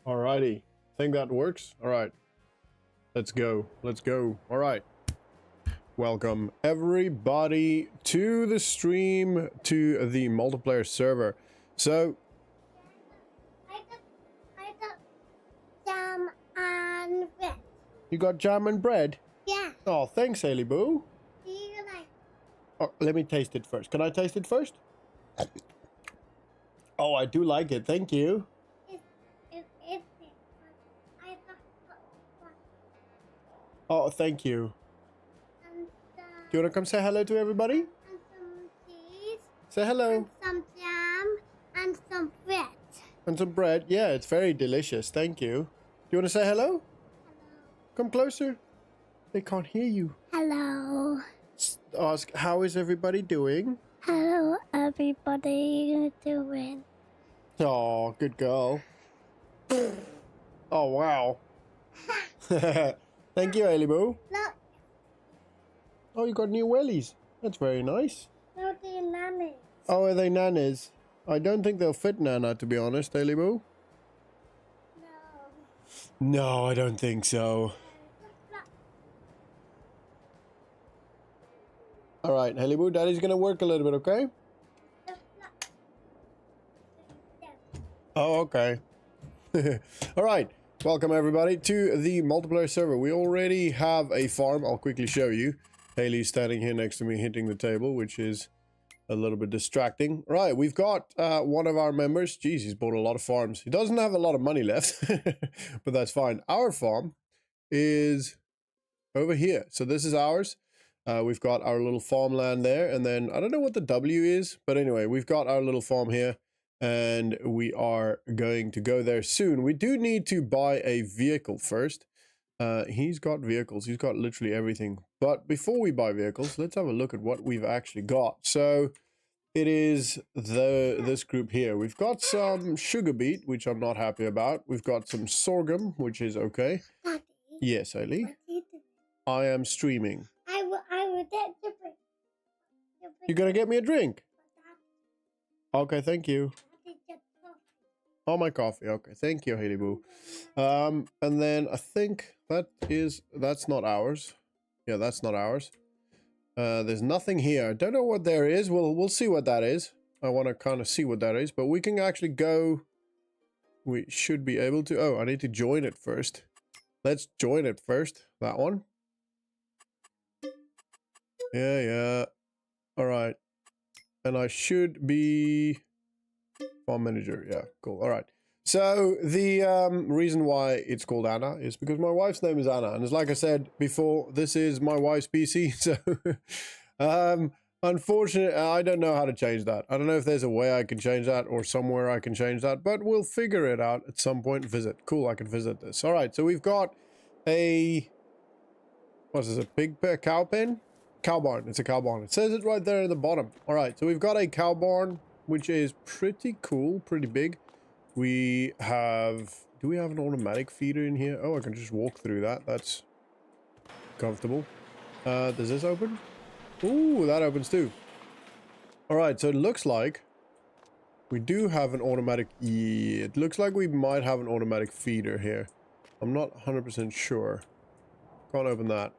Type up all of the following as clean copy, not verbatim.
Alrighty, think that works. All right, let's go. Let's go. All right. Welcome everybody to the stream, to the multiplayer server. So I got jam and bread. you got jam and bread? Yeah. Oh, thanks, Haley Boo. Do you like? Oh, let me taste it first. Can I taste it first? Oh, I do like it. Thank you. I got one. Oh, thank you. And, Do you want to come say hello to everybody? and some cheese. Say hello. And some jam and some bread. And some bread. Yeah, it's very delicious. Thank you. Do you want to say hello? Hello. Come closer. They can't hear you. Hello. Ask, how is everybody doing? Hello, everybody. You doing? Oh, good girl. Oh, wow. Thank you, Haley Boo. Look, Oh, you got new wellies. That's very nice. look the nanny. Oh, are they Nannies? I don't think they'll fit Nana, to be honest, Haley Boo. No. No, I don't think so. All right, Haley Boo, Daddy's gonna work a little bit, okay? Oh, okay. All right, welcome everybody to the multiplayer server. We already have a farm. I'll quickly show you. Haley's standing here next to me hitting the table, which is a little bit distracting. All right, we've got one of our members. Geez, he's bought a lot of farms. He doesn't have a lot of money left, but that's fine. Our farm is over here. So this is ours. We've got our little farmland there, and then I don't know what the W is, but anyway, we've got our little farm here, and we are going to go there soon. We do need to buy a vehicle first. He's got vehicles. He's got literally everything. But before we buy vehicles, let's have a look at what we've actually got. So it is this group here. We've got some sugar beet, which I'm not happy about. We've got some sorghum, which is okay. Daddy, Yes, Haley. what do you do? I am streaming. I will get the bread. You're gonna get me a drink? Daddy, Okay, thank you. get coffee. Oh, my coffee. Okay, thank you, Haley Boo. And then I think that's not ours. Yeah, that's not ours. There's nothing here. I don't know what there is. We'll see what that is. I want to kind of see what that is, but we can actually go. We should be able to. Oh, I need to join it first. Let's join it first. That one. Yeah. All right. And I should be farm manager. Yeah, cool. All right. So the reason why it's called Anna is because my wife's name is Anna, and as like I said before, this is my wife's PC. So unfortunately, I don't know how to change that. I don't know if there's a way I can change that or somewhere I can change that, but we'll figure it out at some point. Visit. Cool, I can visit this. All right. So we've got a what is it? Cow pen? Cow barn. It's a cow barn. It says it right there at the bottom. All right. So we've got a cow barn, which is pretty cool, pretty big. We have, do we have an automatic feeder in here? Oh, I can just walk through that. That's comfortable. Does this open? Ooh, that opens too. All right, so it looks like we do have an automatic, yeah, it looks like we might have an automatic feeder here. I'm not 100% sure. Can't open that.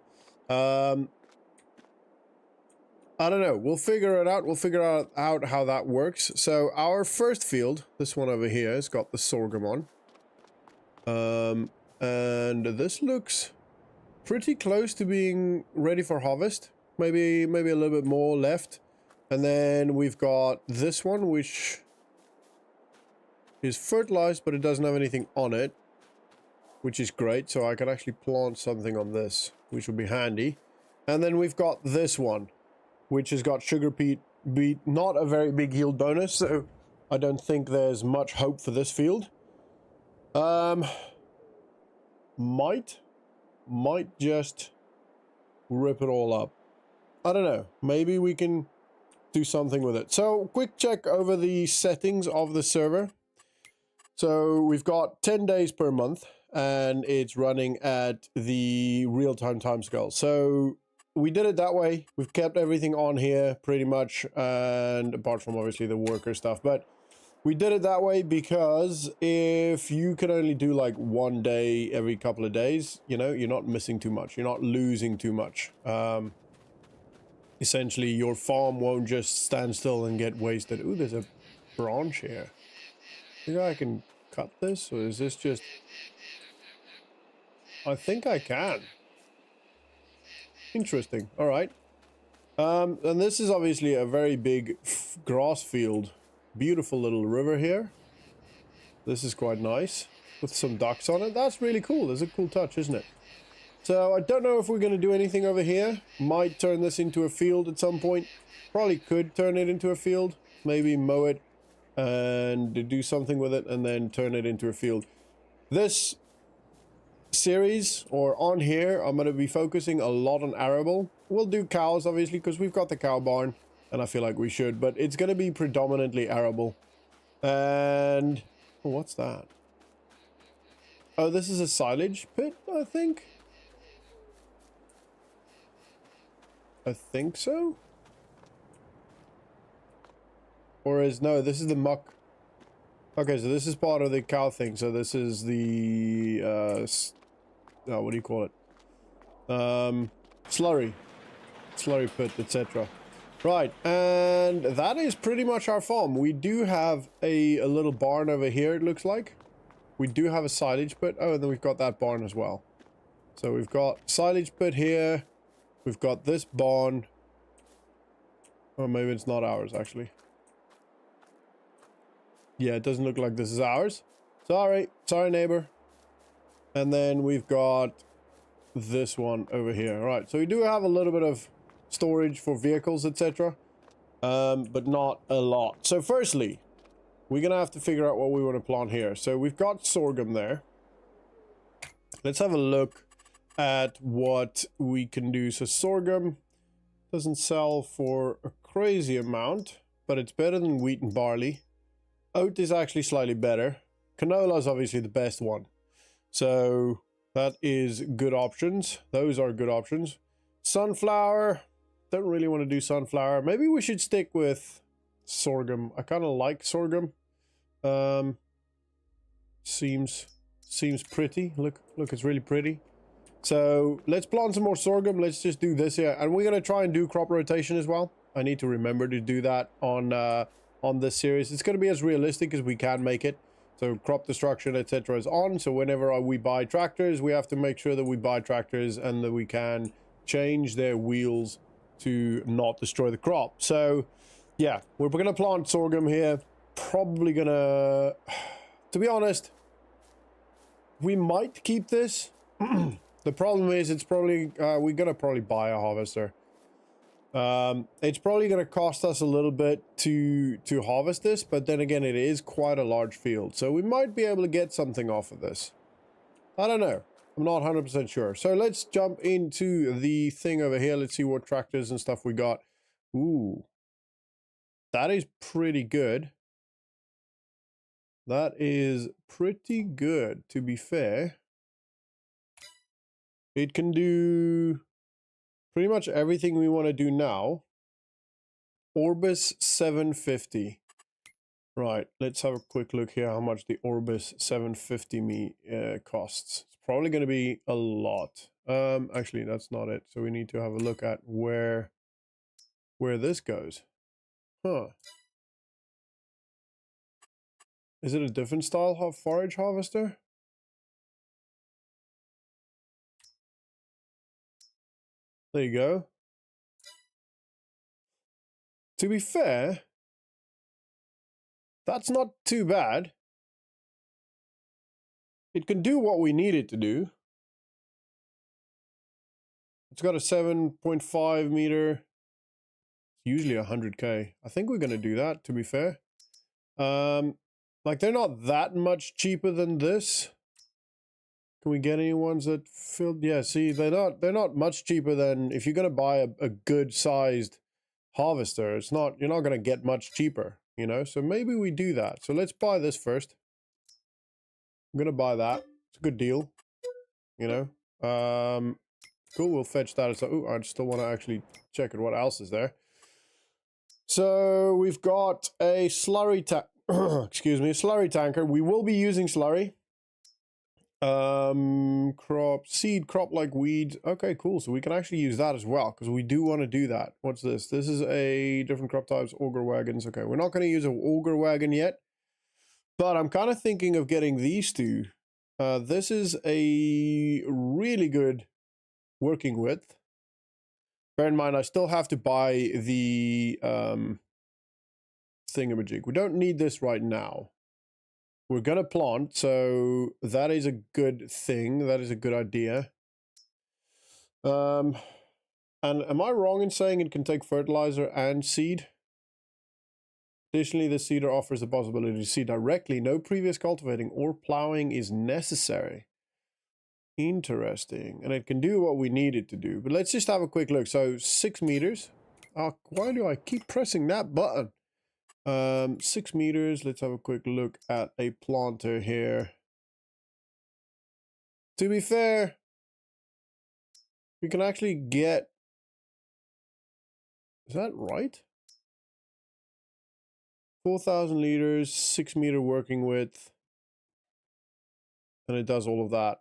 I don't know. We'll figure it out. We'll figure out how that works. So our first field, this one over here, has got the sorghum on. And this looks pretty close to being ready for harvest. Maybe a little bit more left. And then we've got this one, which is fertilized, but it doesn't have anything on it, which is great. So I can actually plant something on this, which would be handy. And then we've got this one, which has got sugar beet, not a very big yield bonus, so I don't think there's much hope for this field. Might just rip it all up. I don't know. Maybe we can do something with it. So, quick check over the settings of the server. So, we've got 10 days per month, and it's running at the real-time timescale. So, we did it that way. We've kept everything on here pretty much, and apart from obviously the worker stuff, but we did it that way because if you can only do like 1 day every couple of days, you know, you're not missing too much. You're not losing too much. Essentially, your farm won't just stand still and get wasted. Ooh, there's a branch here. Think I can cut this, or is this just... I think I can. Interesting. All right. And this is obviously a very big grass field. Beautiful little river here. This is quite nice. With some ducks on it. That's really cool. It's a cool touch, isn't it? So I don't know if we're going to do anything over here. Might turn this into a field at some point. Probably could turn it into a field. Maybe mow it and do something with it and then turn it into a field. This series, or on here, I'm going to be focusing a lot on arable. We'll do cows, obviously, because we've got the cow barn, and I feel like we should, but it's going to be predominantly arable. And... oh, what's that? Oh, this is a silage pit, I think? I think so? Or is... no, this is the muck. Okay, so this is part of the cow thing, so this is the... oh, what do you call it? Slurry pit, etc. Right, and that is pretty much our farm. We do have a little barn over here, it looks like. We do have a silage pit. Oh, and then we've got that barn as well. So we've got silage pit here. We've got this barn. Oh, maybe it's not ours, actually. Yeah, it doesn't look like this is ours. Sorry, neighbor. And then we've got this one over here. All right, so we do have a little bit of storage for vehicles, etc. But not a lot. So firstly, we're gonna have to figure out what we want to plant here. So we've got sorghum there. Let's have a look at what we can do. So sorghum doesn't sell for a crazy amount, but it's better than wheat and barley. Oat is actually slightly better. Canola is obviously the best one. So that is good options. Those are good options. Sunflower. Don't really want to do sunflower. Maybe we should stick with sorghum. I kind of like sorghum. Seems pretty. Look, it's really pretty. So let's plant some more sorghum. Let's just do this here. And we're going to try and do crop rotation as well. I need to remember to do that on this series. It's going to be as realistic as we can make it. So crop destruction, etc. is on. So whenever we buy tractors, we have to make sure that we buy tractors and that we can change their wheels to not destroy the crop. So yeah, we're going to plant sorghum here. Probably going to be honest, we might keep this. The problem is it's probably, we're going to probably buy a harvester. It's probably going to cost us a little bit to harvest this, but then again, it is quite a large field. So we might be able to get something off of this. I don't know. I'm not 100% sure. So let's jump into the thing over here. Let's see what tractors and stuff we got. Ooh. That is pretty good. That is pretty good, to be fair. It can do pretty much everything we want to do now. Orbis 750. Right, let's have a quick look here how much the Orbis 750 costs. It's probably going to be a lot. Actually, that's not it. So we need to have a look at where this goes. Huh. Is it a different style forage harvester? There you go. To be fair, that's not too bad. It can do what we need it to do. It's got a 7.5 meter. It's usually 100k. I think we're going to do that, to be fair. Like, they're not that much cheaper than this. Can we get any ones that filled? Yeah, see, they're not much cheaper than if you're going to buy a good sized harvester. It's not, you're not going to get much cheaper, you know? So maybe we do that. So let's buy this first. I'm going to buy that. It's a good deal, you know? Cool, we'll fetch that. So, ooh, I still want to actually check it. What else is there? So we've got a slurry tank. Excuse me, slurry tanker. We will be using slurry. Crop like weeds. Okay, cool. So we can actually use that as well because we do want to do that. What's this? This is a different crop types, auger wagons. Okay, we're not going to use an auger wagon yet, but I'm kind of thinking of getting these two. This is a really good working width. Bear in mind, I still have to buy the thingamajig. We don't need this right now. We're going to plant, so that is a good thing. That is a good idea. And am I wrong in saying it can take fertilizer and seed? Additionally, the seeder offers the possibility to seed directly. No previous cultivating or plowing is necessary. Interesting. And it can do what we need it to do. But let's just have a quick look. So 6 meters. Why do I keep pressing that button? 6 meters. Let's have a quick look at a planter here. To be fair, we can actually get... Is that right? 4,000 liters, 6 meter working width. And it does all of that.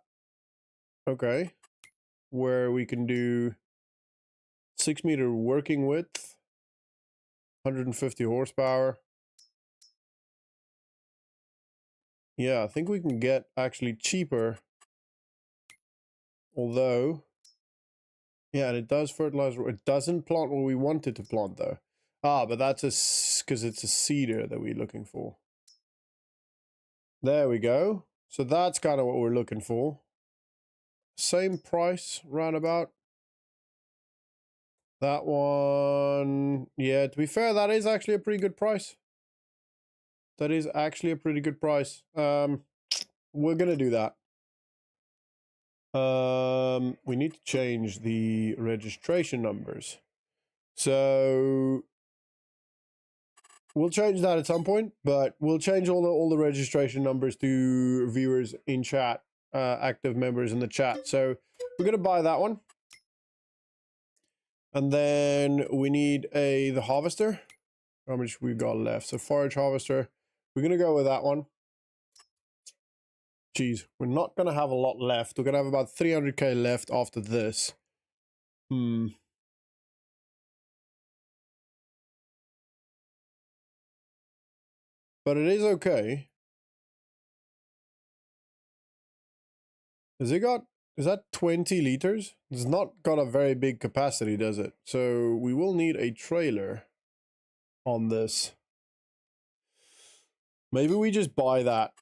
Okay. Where we can do 6 meter working width. 150 horsepower. Yeah, I think we can get actually cheaper. Although, yeah, and it does fertilizer. It doesn't plant what we want it to plant though. But that's because it's a seeder that we're looking for. There we go. So that's kind of what we're looking for. Same price, roundabout. That one, yeah, to be fair, that is actually a pretty good price. That is actually a pretty good price. We're gonna do that. We need to change the registration numbers. So we'll change that at some point, but we'll change all the registration numbers to viewers in chat, active members in the chat. So we're gonna buy that one. And then we need the harvester. How much we've got left? So forage harvester. We're going to go with that one. Geez, we're not going to have a lot left. We're going to have about 300k left after this. But it is okay. Is that 20 liters? It's not got a very big capacity, does it? So we will need a trailer on this. Maybe we just buy that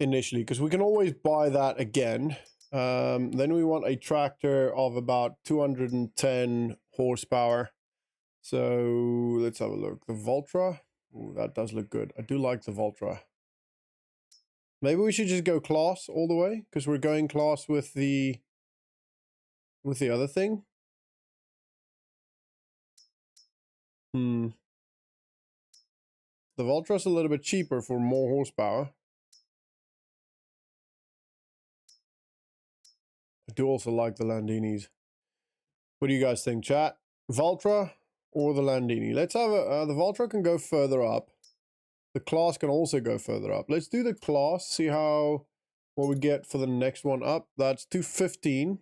initially, because we can always buy that again. Then we want a tractor of about 210 horsepower. So let's have a look. The Voltra. Ooh, that does look good. I do like the Voltra. Maybe we should just go class all the way, because we're going class with the other thing. The Voltra's a little bit cheaper for more horsepower. I do also like the Landinis. What do you guys think, chat? Voltra or the Landini? Let's have the Voltra can go further up. The class can also go further up. Let's do the class, see what we get for the next one up. That's 215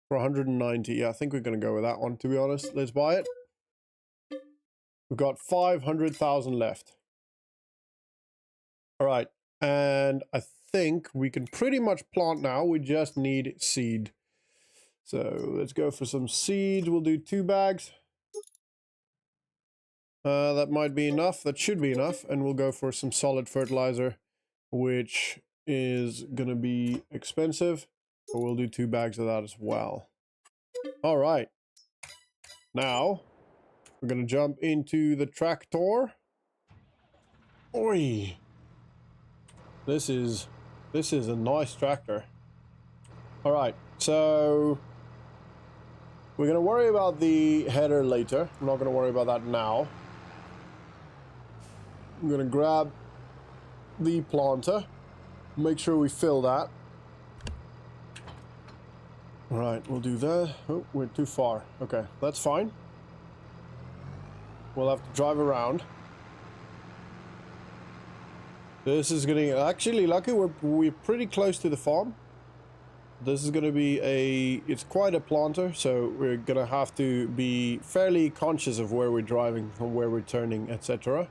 for 190. Yeah, I think we're going to go with that one, to be honest. Let's buy it. We've got 500,000 left. All right. And I think we can pretty much plant now. We just need seed. So let's go for some seeds. We'll do 2 bags. That might be enough. That should be enough. And we'll go for some solid fertilizer, which is going to be expensive. But we'll do 2 bags of that as well. All right. Now, we're going to jump into the tractor. Oi! This is a nice tractor. All right. So, we're going to worry about the header later. I'm not going to worry about that now. I'm going to grab the planter. Make sure we fill that. Right, we'll do that. Oh, we're too far. Okay, that's fine. We'll have to drive around. This is getting actually lucky. We're pretty close to the farm. This is going to be it's quite a planter, so we're going to have to be fairly conscious of where we're driving and where we're turning, etc.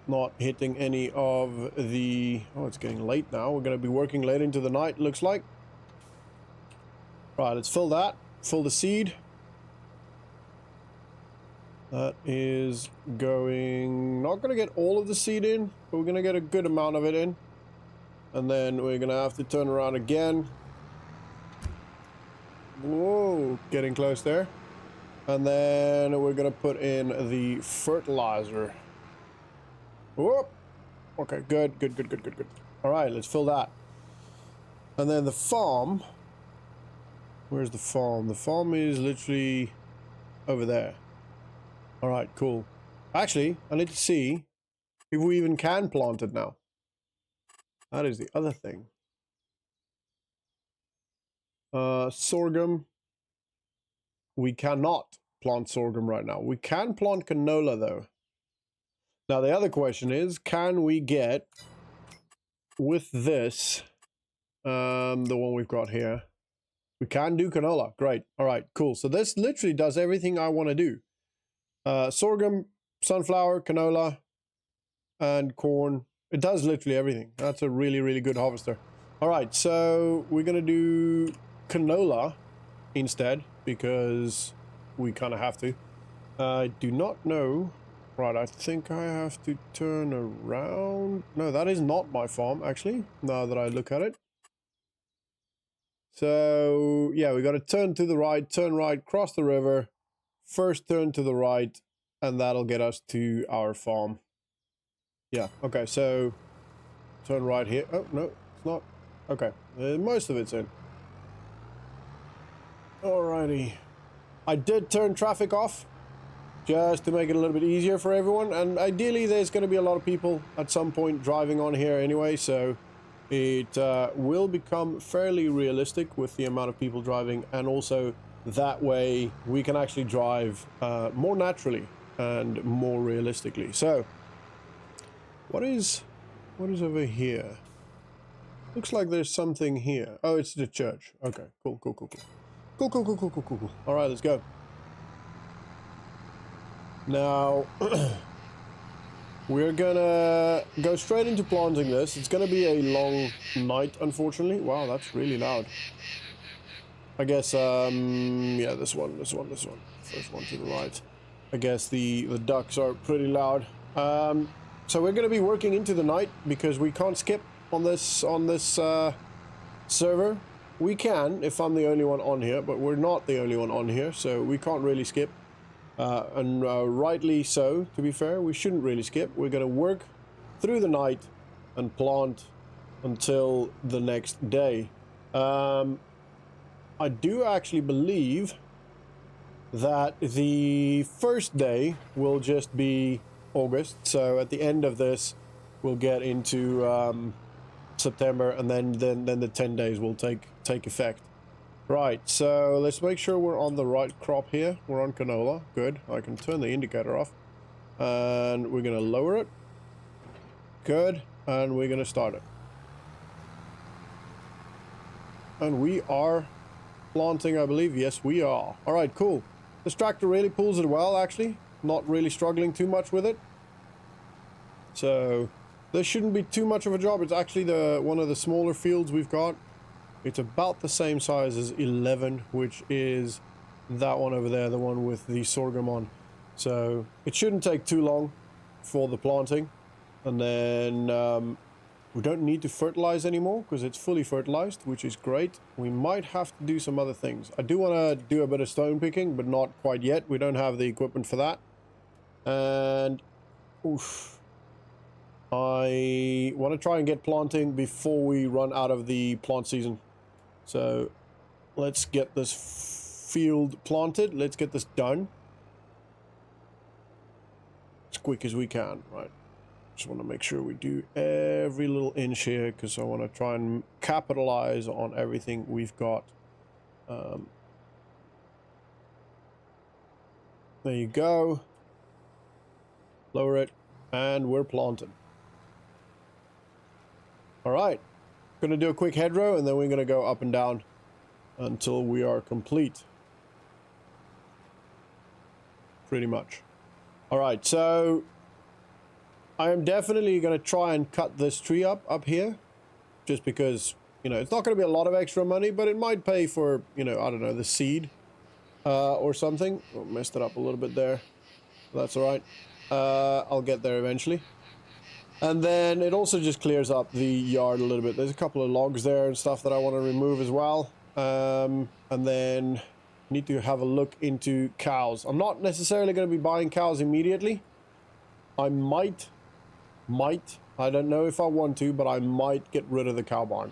Not hitting any of the... Oh, it's getting late now. We're going to be working late into the night, looks like. Right, let's fill that. Fill the seed. That is going... Not going to get all of the seed in, but we're going to get a good amount of it in. And then we're going to have to turn around again. Whoa, getting close there. And then we're going to put in the fertilizer. Whoop. Okay, good. All right, let's fill that. And then the farm... Where's the farm? The farm is literally over there. All right, cool. Actually, I need to see if we even can plant it now. That is the other thing. Sorghum. We cannot plant sorghum right now. We can plant canola though. Now the other question is, can we get with this, the one we've got here? We can do canola. Great. All right, cool. So this literally does everything I want to do. Sorghum, sunflower, canola, and corn. It does literally everything. That's a really, really good harvester. All right, so we're going to do canola instead because we kind of have to. I do not know. Right, I think I have to turn around. No, that is not my farm, actually, now that I look at it. So, yeah, we got to turn to the right, turn right, cross the river, first turn to the right, and that'll get us to our farm. Yeah, okay, so turn right here. Oh, no, it's not. Okay, most of it's in. Alrighty. I did turn traffic off just to make it a little bit easier for everyone, and ideally there's going to be a lot of people at some point driving on here anyway, so it will become fairly realistic with the amount of people driving, and also that way we can actually drive more naturally and more realistically. So what is over here? Looks like there's something here. Oh, it's the church. Okay, cool. Cool. All right, let's go. Now we're gonna go straight into planting this. It's gonna be a long night, unfortunately. Wow, that's really loud. I guess, yeah, this one. First one to the right. I guess the ducks are pretty loud. So we're gonna be working into the night because we can't skip on this server. We can if I'm the only one on here, but we're not the only one on here, so we can't really skip. And rightly so, to be fair, we shouldn't really skip. We're going to work through the night and plant until the next day. I do actually believe that the first day will just be August. So at the end of this, we'll get into September, and then the 10 days will take effect. Right, so let's make sure we're on the right crop here. We're on canola. Good. I can turn the indicator off. And we're going to lower it. Good. And we're going to start it. And we are planting, I believe. Yes, we are. All right, cool. This tractor really pulls it well, actually. Not really struggling too much with it. So this shouldn't be too much of a job. It's actually one of the smaller fields we've got. It's about the same size as 11, which is that one over there, the one with the sorghum on. So it shouldn't take too long for the planting. And then we don't need to fertilize anymore because it's fully fertilized, which is great. We might have to do some other things. I do want to do a bit of stone picking, but not quite yet. We don't have the equipment for that. And oof, I want to try and get planting before we run out of the plant season. So let's get this field planted. Let's get this done as quick as we can. Right. Just want to make sure we do every little inch here because I want to try and capitalize on everything we've got There you go. Lower it, and we're planted. All right. Gonna do a quick hedgerow, and then we're gonna go up and down until we are complete. Pretty much. All right, so I am definitely gonna try and cut this tree up here, just because, you know, it's not gonna be a lot of extra money, but it might pay for, you know, I don't know, the seed or something. Oh, messed it up a little bit there. That's all right. I'll get there eventually. And then it also just clears up the yard a little bit. There's a couple of logs there and stuff that I want to remove as well. And then need to have a look into cows. I'm not necessarily going to be buying cows immediately. I might, I don't know if I want to, but I might get rid of the cow barn.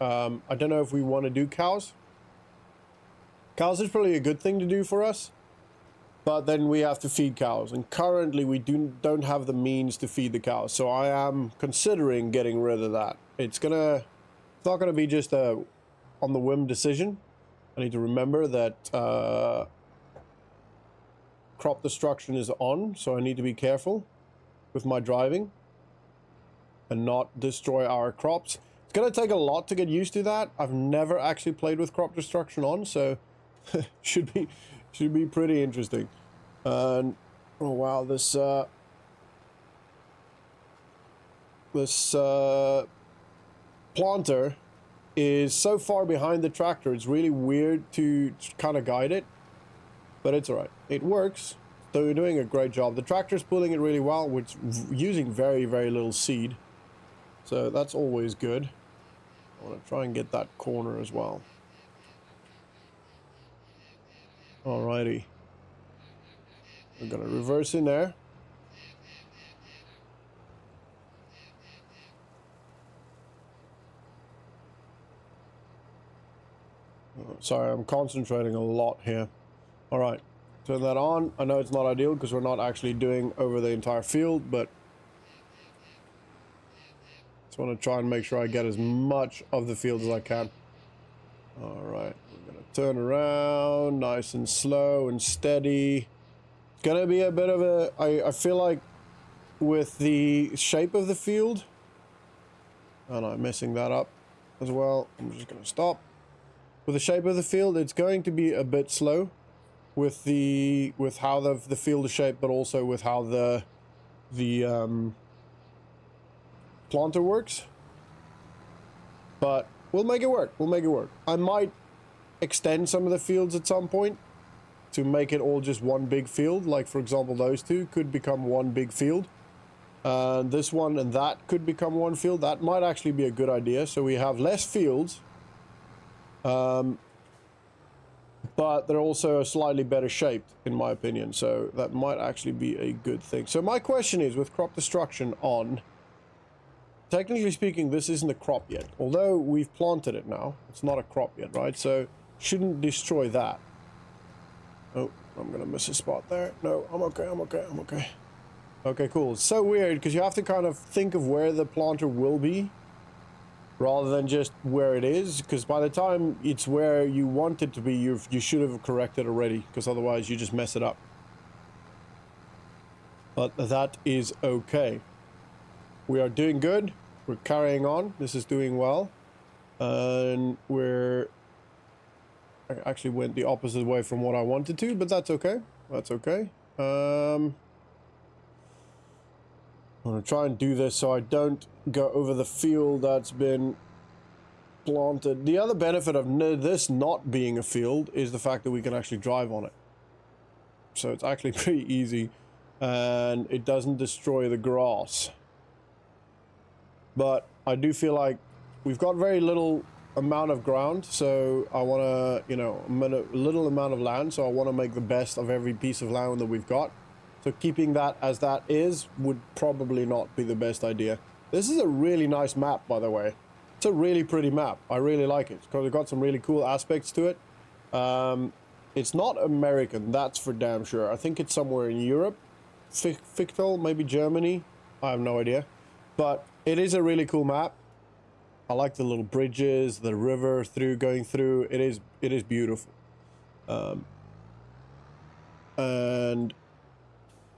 I don't know if we want to do cows. Cows is probably a good thing to do for us. But then we have to feed cows, and currently we don't have the means to feed the cows. So I am considering getting rid of that. It's not gonna be just a on the whim decision. I need to remember that crop destruction is on, so I need to be careful with my driving and not destroy our crops. It's gonna take a lot to get used to that. I've never actually played with crop destruction on, so should be pretty interesting. Oh wow, this planter is so far behind the tractor. It's really weird to kind of guide it, but it's all right. It works. So you're doing a great job. The tractor's pulling it really well, which using very, very little seed. So that's always good. I want to try and get that corner as well. Alrighty. We're gonna reverse in there. Oh, sorry, I'm concentrating a lot here. Alright, turn that on. I know it's not ideal because we're not actually doing over the entire field, but just want to try and make sure I get as much of the field as I can. Alright, we're gonna turn around nice and slow and steady. It's gonna be a bit of a, I feel like with the shape of the field, and I'm messing that up as well. I'm just gonna stop. With the shape of the field, it's going to be a bit slow with how the field is shaped, but also with how the planter works. But we'll make it work. We'll make it work. I might extend some of the fields at some point to make it all just one big field. Like, for example, those two could become one big field. This one and that could become one field. That might actually be a good idea. So we have less fields, but they're also slightly better shaped, in my opinion. So that might actually be a good thing. So my question is, with crop destruction on, technically speaking, this isn't a crop yet. Although we've planted it now, it's not a crop yet, right? So shouldn't destroy that. Oh, I'm gonna miss a spot there. No, I'm okay, I'm okay, I'm okay. Okay, cool. It's so weird because you have to kind of think of where the planter will be rather than just where it is, because by the time it's where you want it to be, you should have corrected already, because otherwise you just mess it up. But that is okay. We are doing good. We're carrying on. This is doing well. And I actually went the opposite way from what I wanted to, but that's okay. That's okay. I'm gonna try and do this so I don't go over the field that's been planted. The other benefit of this not being a field is the fact that we can actually drive on it. So it's actually pretty easy, and it doesn't destroy the grass. But I do feel like we've got very little amount of ground, so I want to, you know, a little amount of land, so I want to make the best of every piece of land that we've got. So keeping that as that is would probably not be the best idea. This is a really nice map, by the way. It's a really pretty map. I really like it because it's got some really cool aspects to it. It's not American, that's for damn sure. I think it's somewhere in Europe. Fictal, maybe Germany. I have no idea. But it is a really cool map. I like the little bridges, the river going through. It is beautiful. And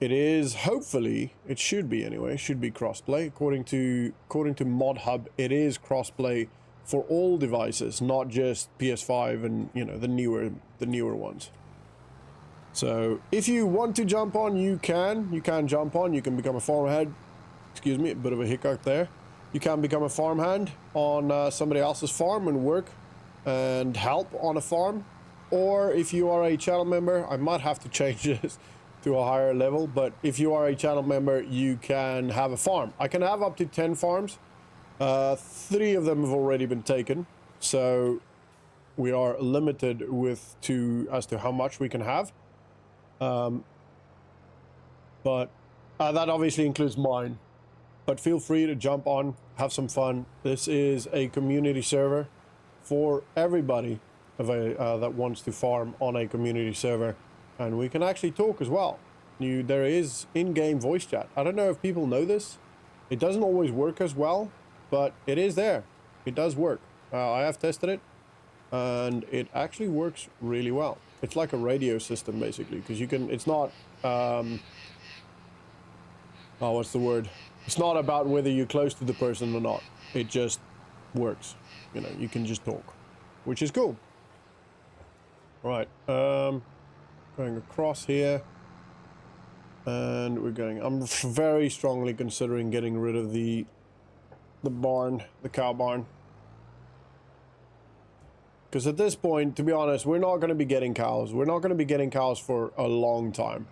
it is, hopefully, it should be anyway, should be crossplay. According to Mod Hub, it is crossplay for all devices, not just PS5 and, you know, the newer ones. So if you want to jump on, you can jump on. You can become a farmhand. Excuse me, a bit of a hiccup there. You can become a farmhand on somebody else's farm and work and help on a farm. Or if you are a channel member, I might have to change this to a higher level, but if you are a channel member, you can have a farm. I can have up to 10 farms. 3 of them have already been taken, so we are limited as to how much we can have. But that obviously includes mine. But feel free to jump on, have some fun. This is a community server for everybody that wants to farm on a community server. And we can actually talk as well. There is in-game voice chat. I don't know if people know this. It doesn't always work as well, but it is there. It does work. I have tested it, and it actually works really well. It's like a radio system, basically, because you can... It's not... what's the word? It's not about whether you're close to the person or not. It just works. You know, you can just talk, which is cool. Right. Going across here, and we're going. I'm very strongly considering getting rid of the barn, the cow barn, because at this point, to be honest, we're not going to be getting cows. We're not going to be getting cows for a long time.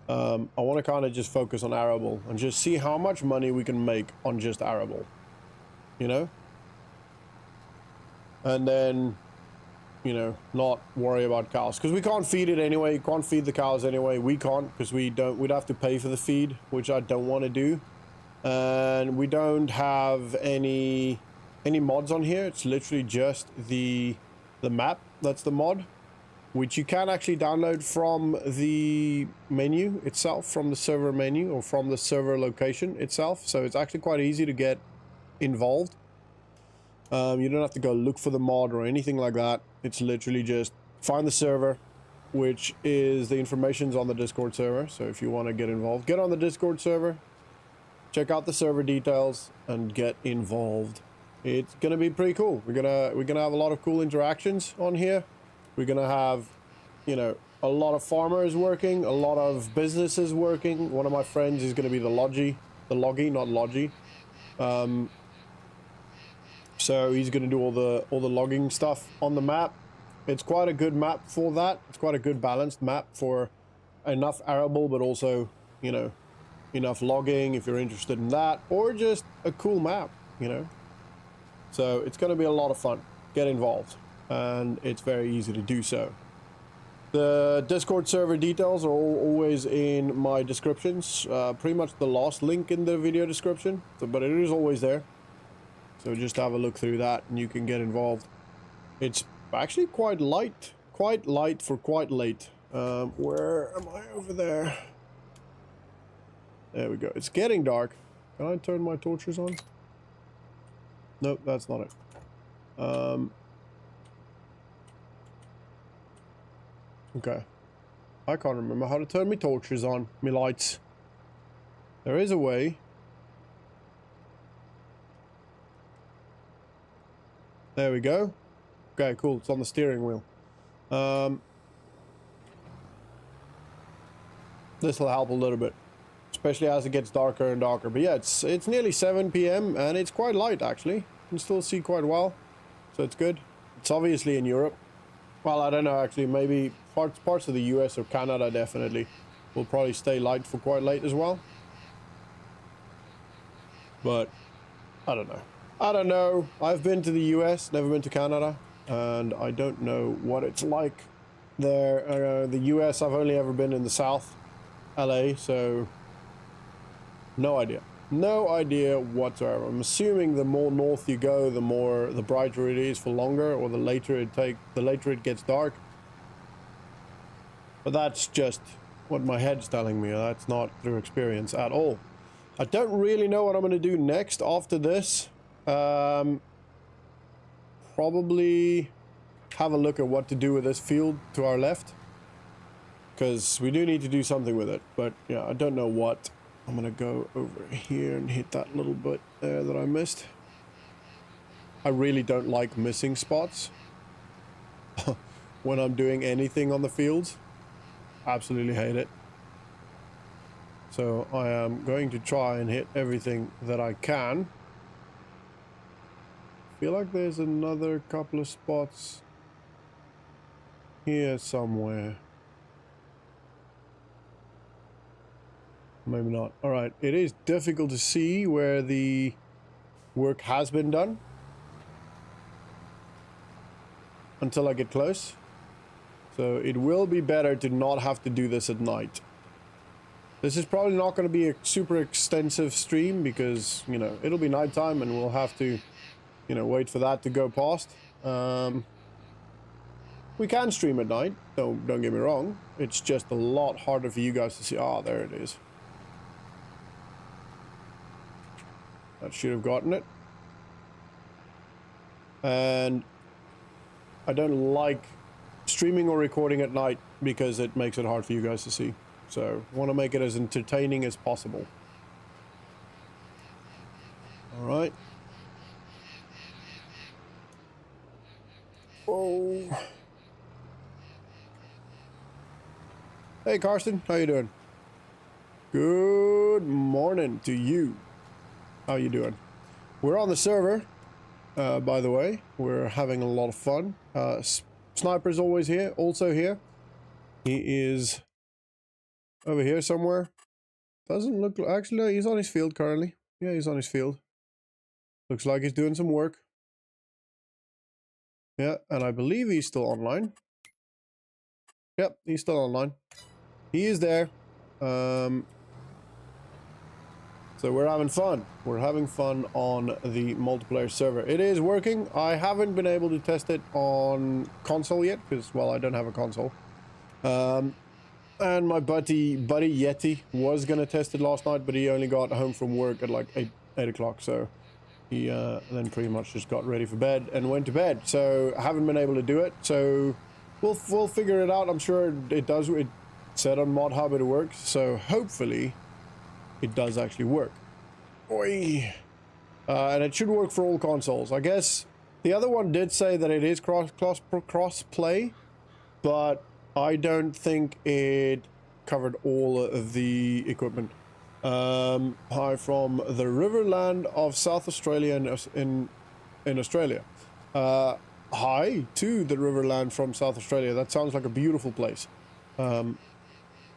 I want to kind of just focus on arable and just see how much money we can make on just arable, you know, and then, you know, not worry about cows, because we can't feed it anyway. You can't feed the cows anyway. We can't, because we'd have to pay for the feed, which I don't want to do. And we don't have any mods on here. It's literally just the map. That's the mod, which you can actually download from the menu itself, from the server menu, or from the server location itself. So it's actually quite easy to get involved. You don't have to go look for the mod or anything like that. It's literally just find the server, which is the information's on the Discord server. So if you want to get involved, get on the Discord server, check out the server details, and get involved. It's gonna be pretty cool. We're gonna have a lot of cool interactions on here. We're gonna have, you know, a lot of farmers working, a lot of businesses working. One of my friends is gonna be the loggy, not logi. So he's going to do all the logging stuff on the map. It's quite a good map for that. It's quite a good balanced map for enough arable, but also, you know, enough logging if you're interested in that, or just a cool map, you know. So it's going to be a lot of fun. Get involved, and it's very easy to do so. The Discord server details are always in my descriptions. Pretty much the last link in the video description, but it is always there. So just have a look through that and you can get involved. It's actually quite light for quite late. Where am I? Over there. There we go. It's getting dark. Can I turn my torches on? Nope, that's not it. Okay. I can't remember how to turn my torches on, my lights. There is a way. There we go. Okay, cool. It's on the steering wheel. This will help a little bit, especially as it gets darker and darker. But yeah, it's nearly 7 p.m. and it's quite light actually. You can still see quite well, so it's good. It's obviously in Europe. Well, I don't know actually. Maybe parts of the US or Canada definitely will probably stay light for quite late as well. But I don't know. I don't know. I've been to the US, never been to Canada, and I don't know what it's like there. The US, I've only ever been in the South, LA, so no idea. No idea whatsoever. I'm assuming the more north you go, the brighter it is for longer, or the later it gets dark. But that's just what my head's telling me. That's not through experience at all. I don't really know what I'm going to do next after this. probably have a look at what to do with this field to our left. Because we do need to do something with it. But yeah, I don't know what. I'm going to go over here and hit that little bit there that I missed. I really don't like missing spots when I'm doing anything on the fields. Absolutely hate it. So I am going to try and hit everything that I can. Feel like there's another couple of spots here somewhere. Maybe not. All right. It is difficult to see where the work has been done until I get close. So it will be better to not have to do this at night. This is probably not going to be a super extensive stream because, you know, it'll be nighttime and we'll have to, you know, wait for that to go past. We can stream at night. Don't get me wrong. It's just a lot harder for you guys to see. Ah, there it is. That should have gotten it. And I don't like streaming or recording at night because it makes it hard for you guys to see. So I want to make it as entertaining as possible. All right. Oh. Hey, Karsten. How you doing? Good morning to you. How you doing? We're on the server, by the way. We're having a lot of fun. Sniper's always here, also here. He is over here somewhere. Doesn't look... Actually, no, he's on his field currently. Yeah, he's on his field. Looks like he's doing some work. Yeah, and I believe he's still online. Yep, he's still online. He is there. So we're having fun. We're having fun on the multiplayer server. It is working. I haven't been able to test it on console yet because, well, I don't have a console. And my buddy Yeti was going to test it last night, but he only got home from work at like 8 o'clock. So he then pretty much just got ready for bed and went to bed. So I haven't been able to do it. So we'll figure it out. I'm sure it does. It said on Mod Hub it works. So hopefully it does actually work. Oi. And it should work for all consoles. I guess the other one did say that it is cross-play, but I don't think it covered all of the equipment. Hi from the Riverland of South Australia in Australia. Hi to the Riverland from South Australia. That sounds like a beautiful place.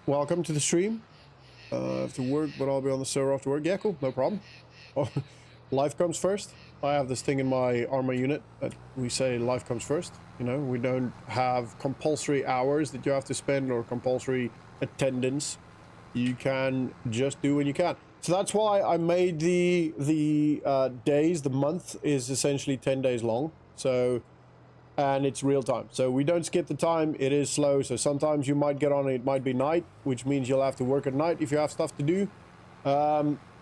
Welcome to the stream. I have to work, but I'll be on the server after work. Yeah, cool, no problem. Oh, life comes first. I have this thing in my armor unit that we say life comes first. You know, we don't have compulsory hours that you have to spend or compulsory attendance. You can just do when you can. So that's why I made the days, the month is essentially 10 days long. So, and it's real time. So we don't skip the time. It is slow. So sometimes you might get on, it might be night, which means you'll have to work at night if you have stuff to do.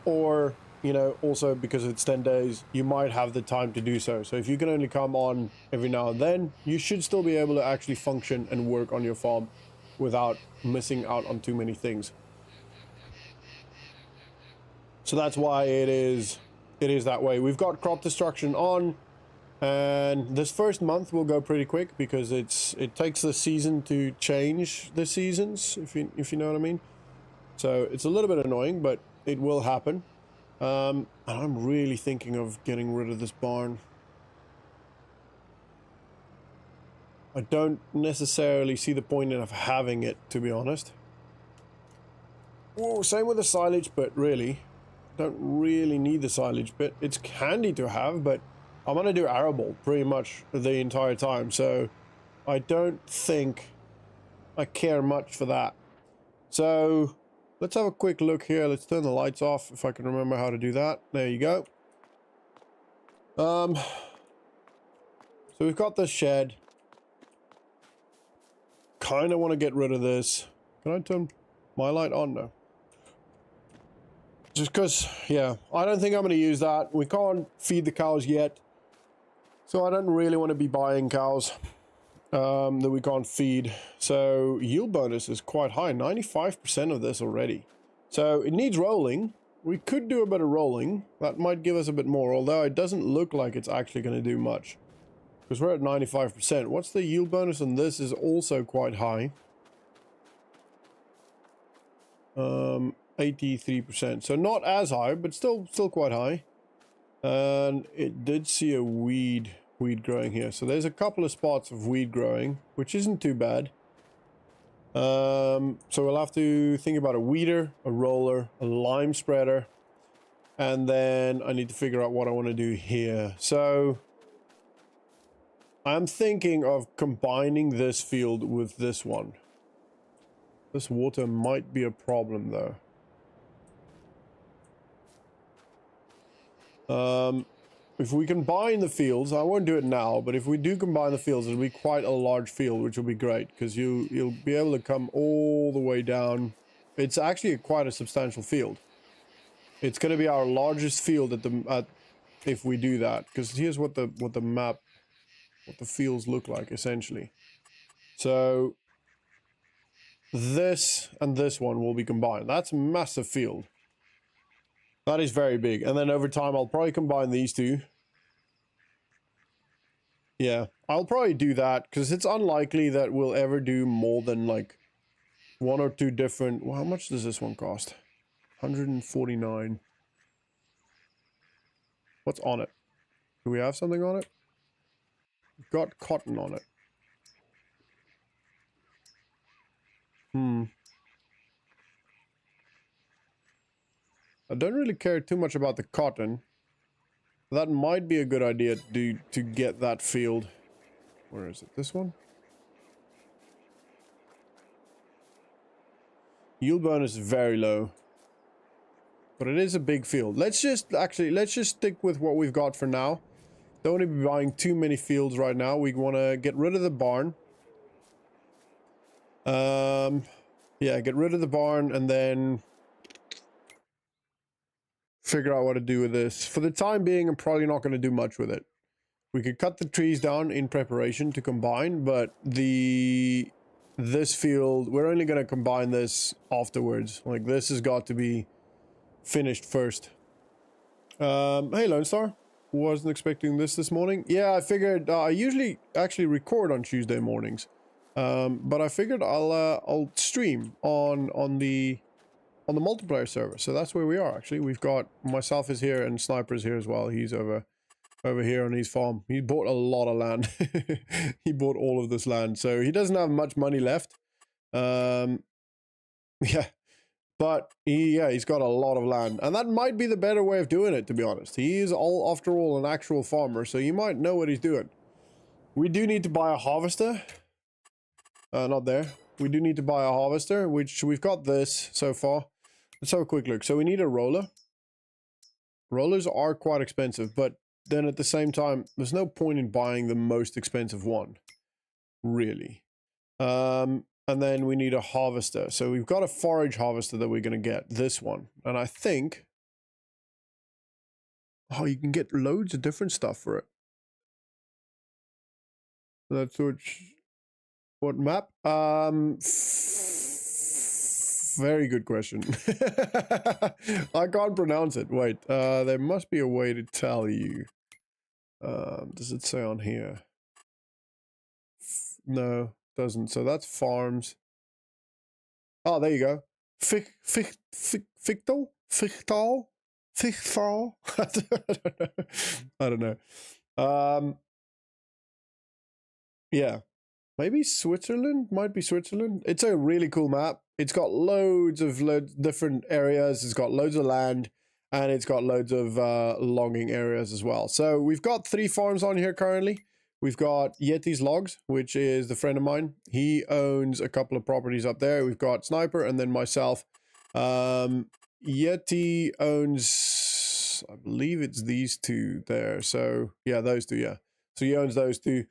Or, you know, also because it's 10 days, you might have the time to do so. So if you can only come on every now and then, you should still be able to actually function and work on your farm without missing out on too many things. So that's why it is that way. We've got crop destruction on, and this first month will go pretty quick because it takes the season to change the seasons, if you know what I mean. So it's a little bit annoying, but it will happen. And I'm really thinking of getting rid of this barn. I don't necessarily see the point of having it, to be honest. Whoa, same with the silage bit, really. Don't really need the silage bit. It's handy to have, but I'm going to do arable pretty much the entire time. So I don't think I care much for that. So let's have a quick look here. Let's turn the lights off if I can remember how to do that. There you go. So we've got this shed. Kind of want to get rid of this. Can I turn my light on now? Just because, yeah, I don't think I'm going to use that. We can't feed the cows yet. So I don't really want to be buying cows that we can't feed. So yield bonus is quite high, 95% of this already. So it needs rolling. We could do a bit of rolling. That might give us a bit more, although it doesn't look like it's actually going to do much. Because we're at 95%. What's the yield bonus on this is also quite high. 83%. So not as high, but still quite high. And it did see a weed growing here. So there's a couple of spots of weed growing, which isn't too bad. So we'll have to think about a weeder, a roller, a lime spreader, and then I need to figure out what I want to do here. So I'm thinking of combining this field with this one. This water might be a problem though. If we combine the fields, I won't do it now, but if we do combine the fields, it'll be quite a large field, which will be great, because you'll be able to come all the way down. It's actually quite a substantial field. It's going to be our largest field if we do that, because here's what the fields look like, essentially. So this and this one will be combined. That's a massive field. That is very big. And then over time, I'll probably combine these two. Yeah, I'll probably do that because it's unlikely that we'll ever do more than like one or two different. Well, how much does this one cost? 149. What's on it? Do we have something on it? We've got cotton on it. I don't really care too much about the cotton. That might be a good idea to get that field. Where is it? This one? Yield bonus is very low. But it is a big field. Let's just stick with what we've got for now. Don't want to be buying too many fields right now. We want to get rid of the barn. Yeah, get rid of the barn and then figure out what to do with this. For the time being, I'm probably not going to do much with it. We could cut the trees down in preparation to combine, but this field, we're only going to combine this afterwards. Like, this has got to be finished first. Hey, Lone Star. Wasn't expecting this morning. Yeah, I figured, I usually actually record on Tuesday mornings. But I figured I'll stream on the multiplayer server. So that's where we are actually. We've got myself is here and Sniper's here as well. He's over here on his farm. He bought a lot of land. He bought all of this land. So he doesn't have much money left. Yeah. But he's got a lot of land, and that might be the better way of doing it, to be honest. He is after all an actual farmer, so you might know what he's doing. We do need to buy a harvester. Not there. We do need to buy a harvester, which we've got this so far. Let's have a quick look. So we need a roller. Rollers are quite expensive, but then at the same time, there's no point in buying the most expensive one, really. And then we need a harvester. So we've got a forage harvester that we're going to get, this one. And I think, oh, you can get loads of different stuff for it. That's what map? Very good question. I can't pronounce it. Wait, there must be a way to tell you. Does it say on here? No, doesn't. So that's farms. Oh, there you go. Fichtal? I don't know. Yeah. Maybe Switzerland? Might be Switzerland. It's a really cool map. It's got loads of different areas. It's got loads of land. And it's got loads of logging areas as well. So we've got 3 farms on here currently. We've got Yeti's Logs, which is the friend of mine. He owns a couple of properties up there. We've got Sniper and then myself. Yeti owns, I believe it's these 2 there. So yeah, those 2, yeah. So he owns those 2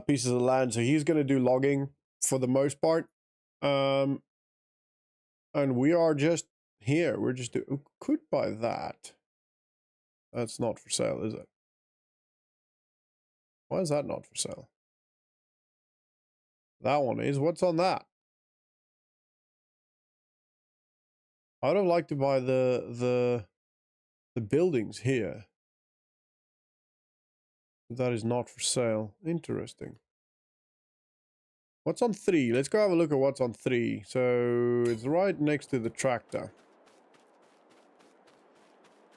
pieces of land. So he's going to do logging for the most part. And we are just here. We're just could buy that. That's not for sale, is it? Why is that not for sale? That one is. What's on that? I would have liked to buy the buildings here. That is not for sale. Interesting. What's on 3? Let's go have a look at what's on 3. So it's right next to the tractor.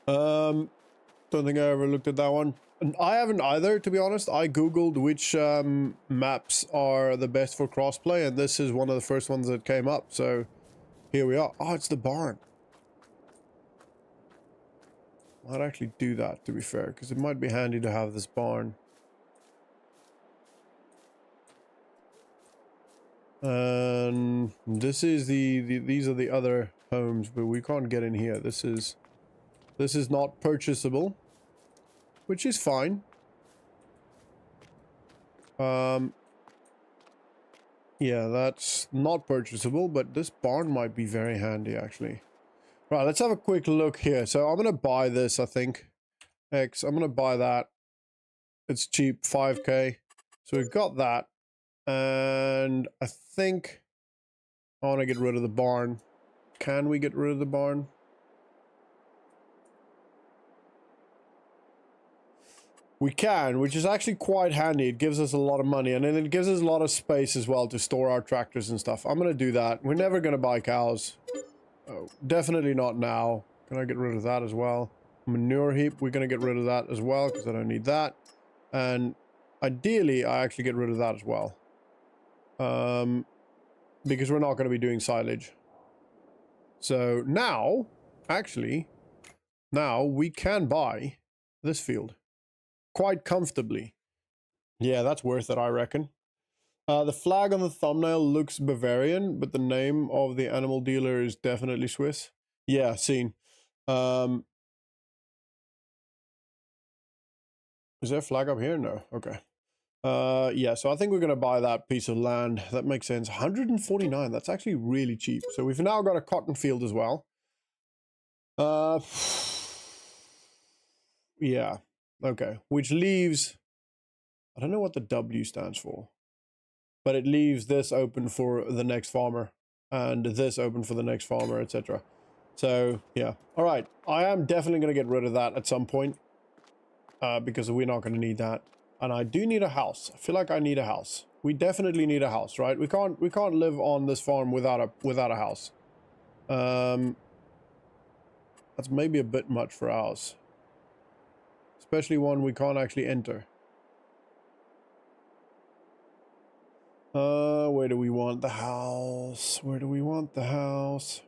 Don't think I ever looked at that one. And I haven't either, to be honest. I googled which maps are the best for crossplay, and this is one of the first ones that came up. So here we are. Oh, it's the barn. I'd actually do that, to be fair, because it might be handy to have this barn. And this is these are the other homes, but we can't get in here. This is not purchasable, which is fine. Yeah, that's not purchasable, but this barn might be very handy, actually. Right, let's have a quick look here. So I'm going to buy this, I think. I'm going to buy that. It's cheap, 5k. So we've got that. And I think I want to get rid of the barn. Can we get rid of the barn? We can, which is actually quite handy. It gives us a lot of money, and then it gives us a lot of space as well to store our tractors and stuff. I'm going to do that. We're never going to buy cows. Oh, definitely not now. Can I get rid of that as well? Manure heap, we're going to get rid of that as well because I don't need that. And ideally, I actually get rid of that as well. Because we're not going to be doing silage. So now, actually, now we can buy this field quite comfortably. Yeah, that's worth it, I reckon. The flag on the thumbnail looks Bavarian, but the name of the animal dealer is definitely Swiss. Yeah, seen. Is there a flag up here? No. Okay. Yeah, so I think we're going to buy that piece of land. That makes sense. 149. That's actually really cheap. So we've now got a cotton field as well. Yeah. Okay. Which leaves... I don't know what the W stands for. But it leaves this open for the next farmer. And this open for the next farmer, etc. So, yeah. Alright. I am definitely going to get rid of that at some point. Because we're not going to need that. And I do need a house. I feel like I need a house. We definitely need a house, right? We can't live on this farm without a house. That's maybe a bit much for ours. Especially one we can't actually enter. Where do we want the house? Where do we want the house?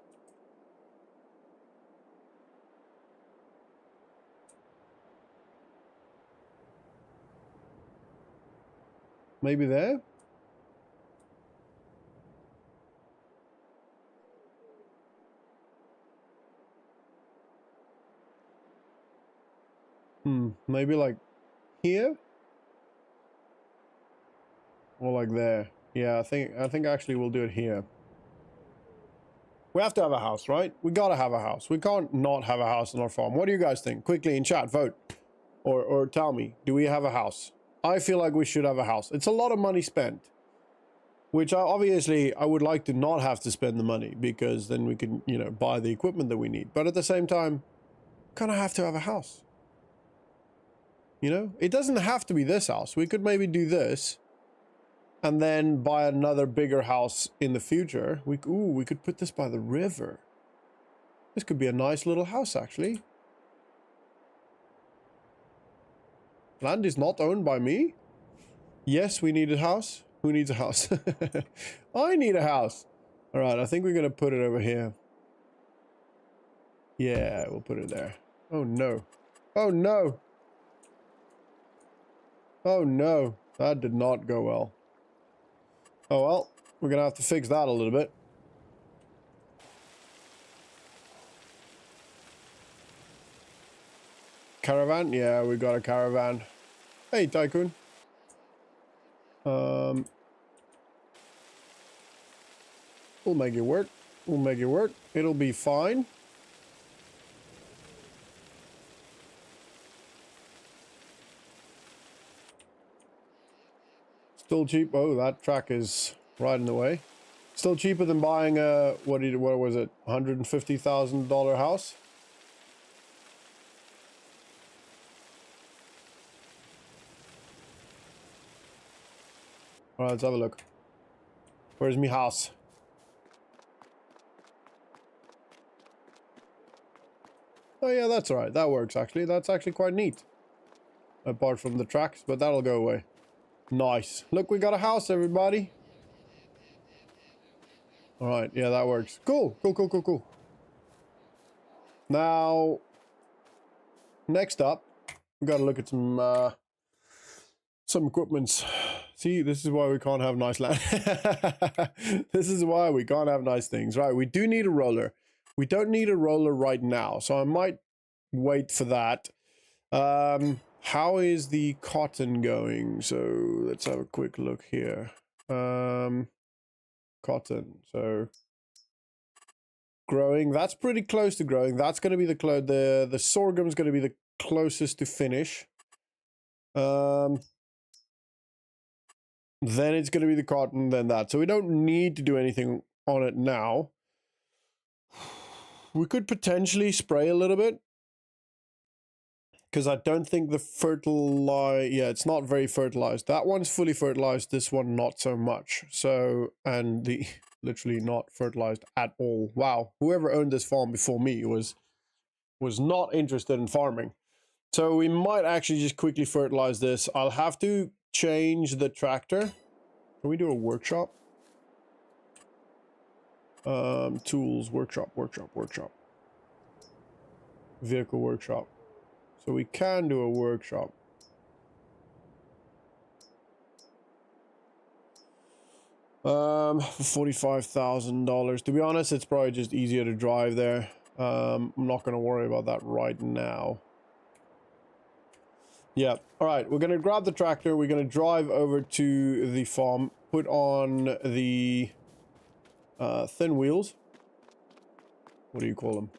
Maybe there? Maybe like here? Or like there. Yeah, I think actually we'll do it here. We have to have a house, right? We gotta have a house. We can't not have a house on our farm. What do you guys think? Quickly in chat, vote. Or tell me, do we have a house? I feel like we should have a house. It's a lot of money spent. Which obviously I would like to not have to spend the money because then we can, you know, buy the equipment that we need. But at the same time, kind of have to have a house. You know, it doesn't have to be this house. We could maybe do this and then buy another bigger house in the future. We could put this by the river. This could be a nice little house, actually. Land is not owned by me. Yes, we need a house. Who needs a house? I need a house. All right, I think we're going to put it over here. Yeah, we'll put it there. Oh, no. Oh, no. Oh, no. That did not go well. Oh, well. We're going to have to fix that a little bit. Caravan? Yeah, we got a caravan. Hey, Tycoon. We'll make it work. We'll make it work. It'll be fine. Still cheap. Oh, that track is right in the way. Still cheaper than buying a, what was it, $150,000 house? Alright, let's have a look. Where's me house? Oh yeah, that's alright. That works actually. That's actually quite neat. Apart from the tracks, but that'll go away. Nice. Look, we got a house, everybody. Alright, yeah, that works. Cool, cool, cool, cool, cool. Now, next up, we gotta look at some equipments. See, this is why we can't have nice land. This is why we can't have nice things. Right, we do need a roller. We don't need a roller right now, so I might wait for that. How is the cotton going? So let's have a quick look here. Cotton, so growing, that's pretty close to growing. That's going to be the sorghum's going to be the closest to finish. Then it's going to be the cotton, then that. So we don't need to do anything on it now. We could potentially spray a little bit, because I don't think the it's not very fertilized. That one's fully fertilized, this one not so much. So, and the literally not fertilized at all. Wow, whoever owned this farm before me was not interested in farming. So we might actually just quickly fertilize this. I'll have to change the tractor. Can we do a workshop? Tools, workshop. Vehicle workshop. So we can do a workshop. For $45,000. To be honest, it's probably just easier to drive there. I'm not going to worry about that right now. Yeah. All right. We're going to grab the tractor. We're going to drive over to the farm. Put on the thin wheels. What do you call them?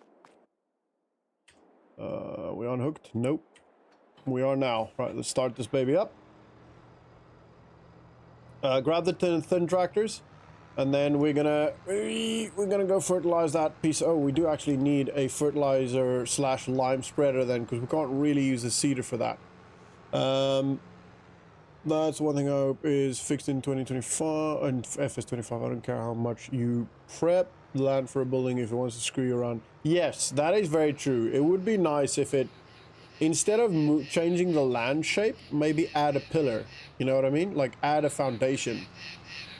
We unhooked? Nope. We are now. Right. Let's start this baby up. Grab the thin tractors. And then we're gonna go fertilize that piece. Oh, we do actually need a fertilizer / lime spreader then, because we can't really use the seeder for that. That's one thing I hope is fixed in 2025 and FS25. I don't care how much you prep land for a building if it wants to screw you around. Yes, that is very true. It would be nice if it, instead of changing the land shape, maybe add a pillar. You know what I mean? Like add a foundation.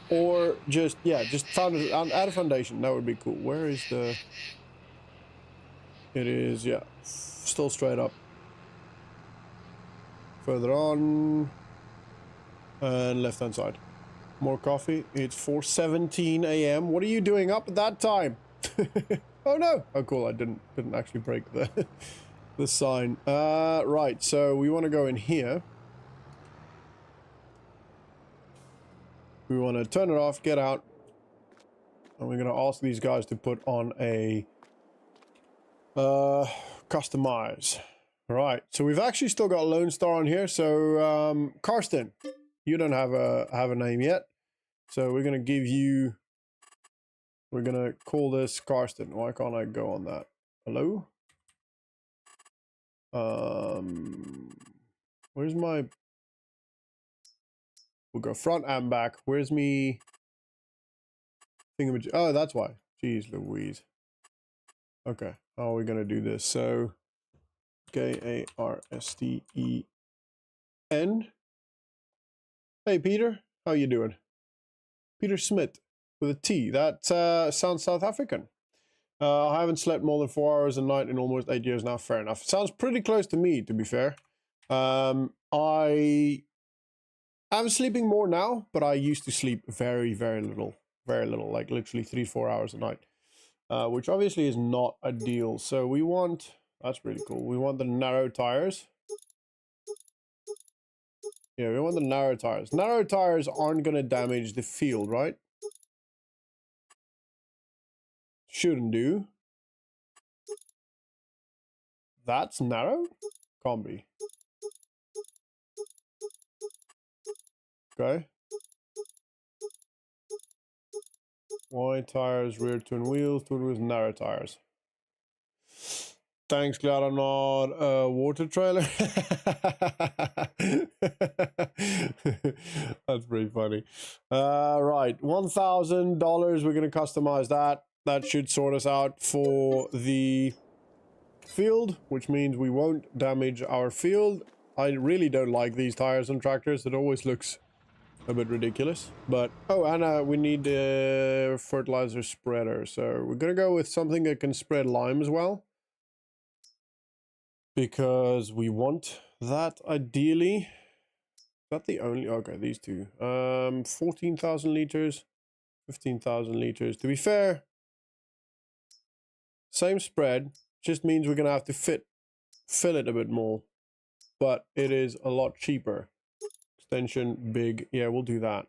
Or just, yeah, just add a foundation. That would be cool. Where is the... It is, yeah, still straight up. Further on. And left-hand side. More coffee. It's 4:17 a.m. What are you doing up at that time? Oh, no. Oh, cool. I didn't actually break the sign. Right. So we want to go in here. We want to turn it off, get out. And we're going to ask these guys to put on a customize. Right. So we've actually still got Lone Star on here. So Karsten, you don't have a name yet. So we're going to give you, we're going to call this Karsten. Why can't I go on that? Hello? Where's my, we'll go front and back. Where's me thingamajig? Oh, that's why. Jeez Louise. Okay. How are we going to do this? So Karsten. Hey, Peter. How you doing? Peter Smith with a T. That sounds South African. I haven't slept more than 4 hours a night in almost 8 years now. Fair enough. Sounds pretty close to me, to be fair. I'm sleeping more now, but I used to sleep very, very little. Very little, like literally 3-4 hours a night. Which obviously is not ideal. So we want, that's pretty cool. We want the narrow tires. Yeah, we want the narrow tires. Narrow tires aren't going to damage the field, right? Shouldn't do. That's narrow? Can't be. Okay. Wide tires, rear twin wheels, narrow tires. Thanks, glad I'm not a water trailer. That's pretty funny. Right, $1,000. We're going to customize that. That should sort us out for the field, which means we won't damage our field. I really don't like these tires on tractors. It always looks a bit ridiculous. But, oh, and we need a fertilizer spreader. So we're going to go with something that can spread lime as well, because we want that ideally. Is that the only? Okay, these two. 14,000 liters, 15,000 liters. To be fair, same spread, just means we're gonna have to fill it a bit more, but it is a lot cheaper. Extension big, yeah, we'll do that.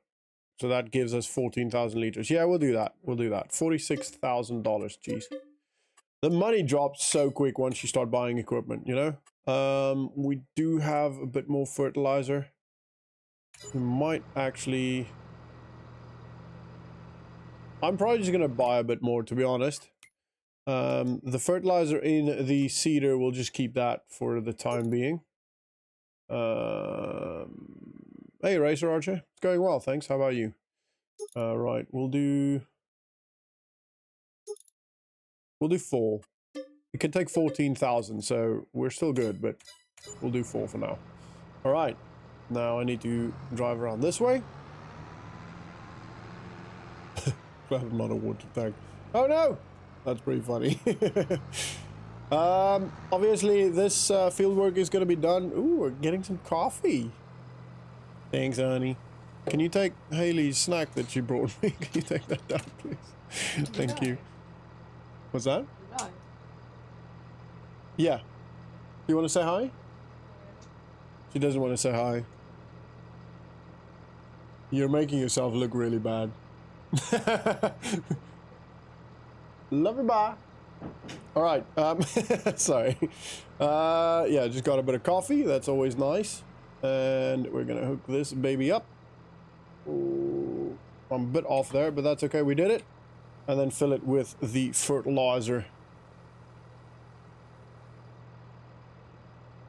So that gives us 14,000 liters. Yeah, we'll do that. We'll do that. $46,000. Jeez. The money drops so quick once you start buying equipment, you know? We do have a bit more fertilizer. We might actually... I'm probably just going to buy a bit more, to be honest. The fertilizer in the seeder, we'll just keep that for the time being. Hey, Racer Archer. It's going well, thanks. How about you? Right, we'll do 4. It can take 14,000, so we're still good, but we'll do 4 for now. All right, now I need to drive around this way. Glad I'm not a water tank. Oh no! That's pretty funny. Obviously, this field work is going to be done. Ooh, we're getting some coffee. Thanks, honey. Can you take Haley's snack that she brought me? Can you take that down, please? Thank you. What's that? No. Yeah. You want to say hi? She doesn't want to say hi. You're making yourself look really bad. Love you, bye. All right. Sorry. Yeah, just got a bit of coffee. That's always nice. And we're gonna hook this baby up. Ooh, I'm a bit off there, but that's okay. We did it. And then fill it with the fertilizer.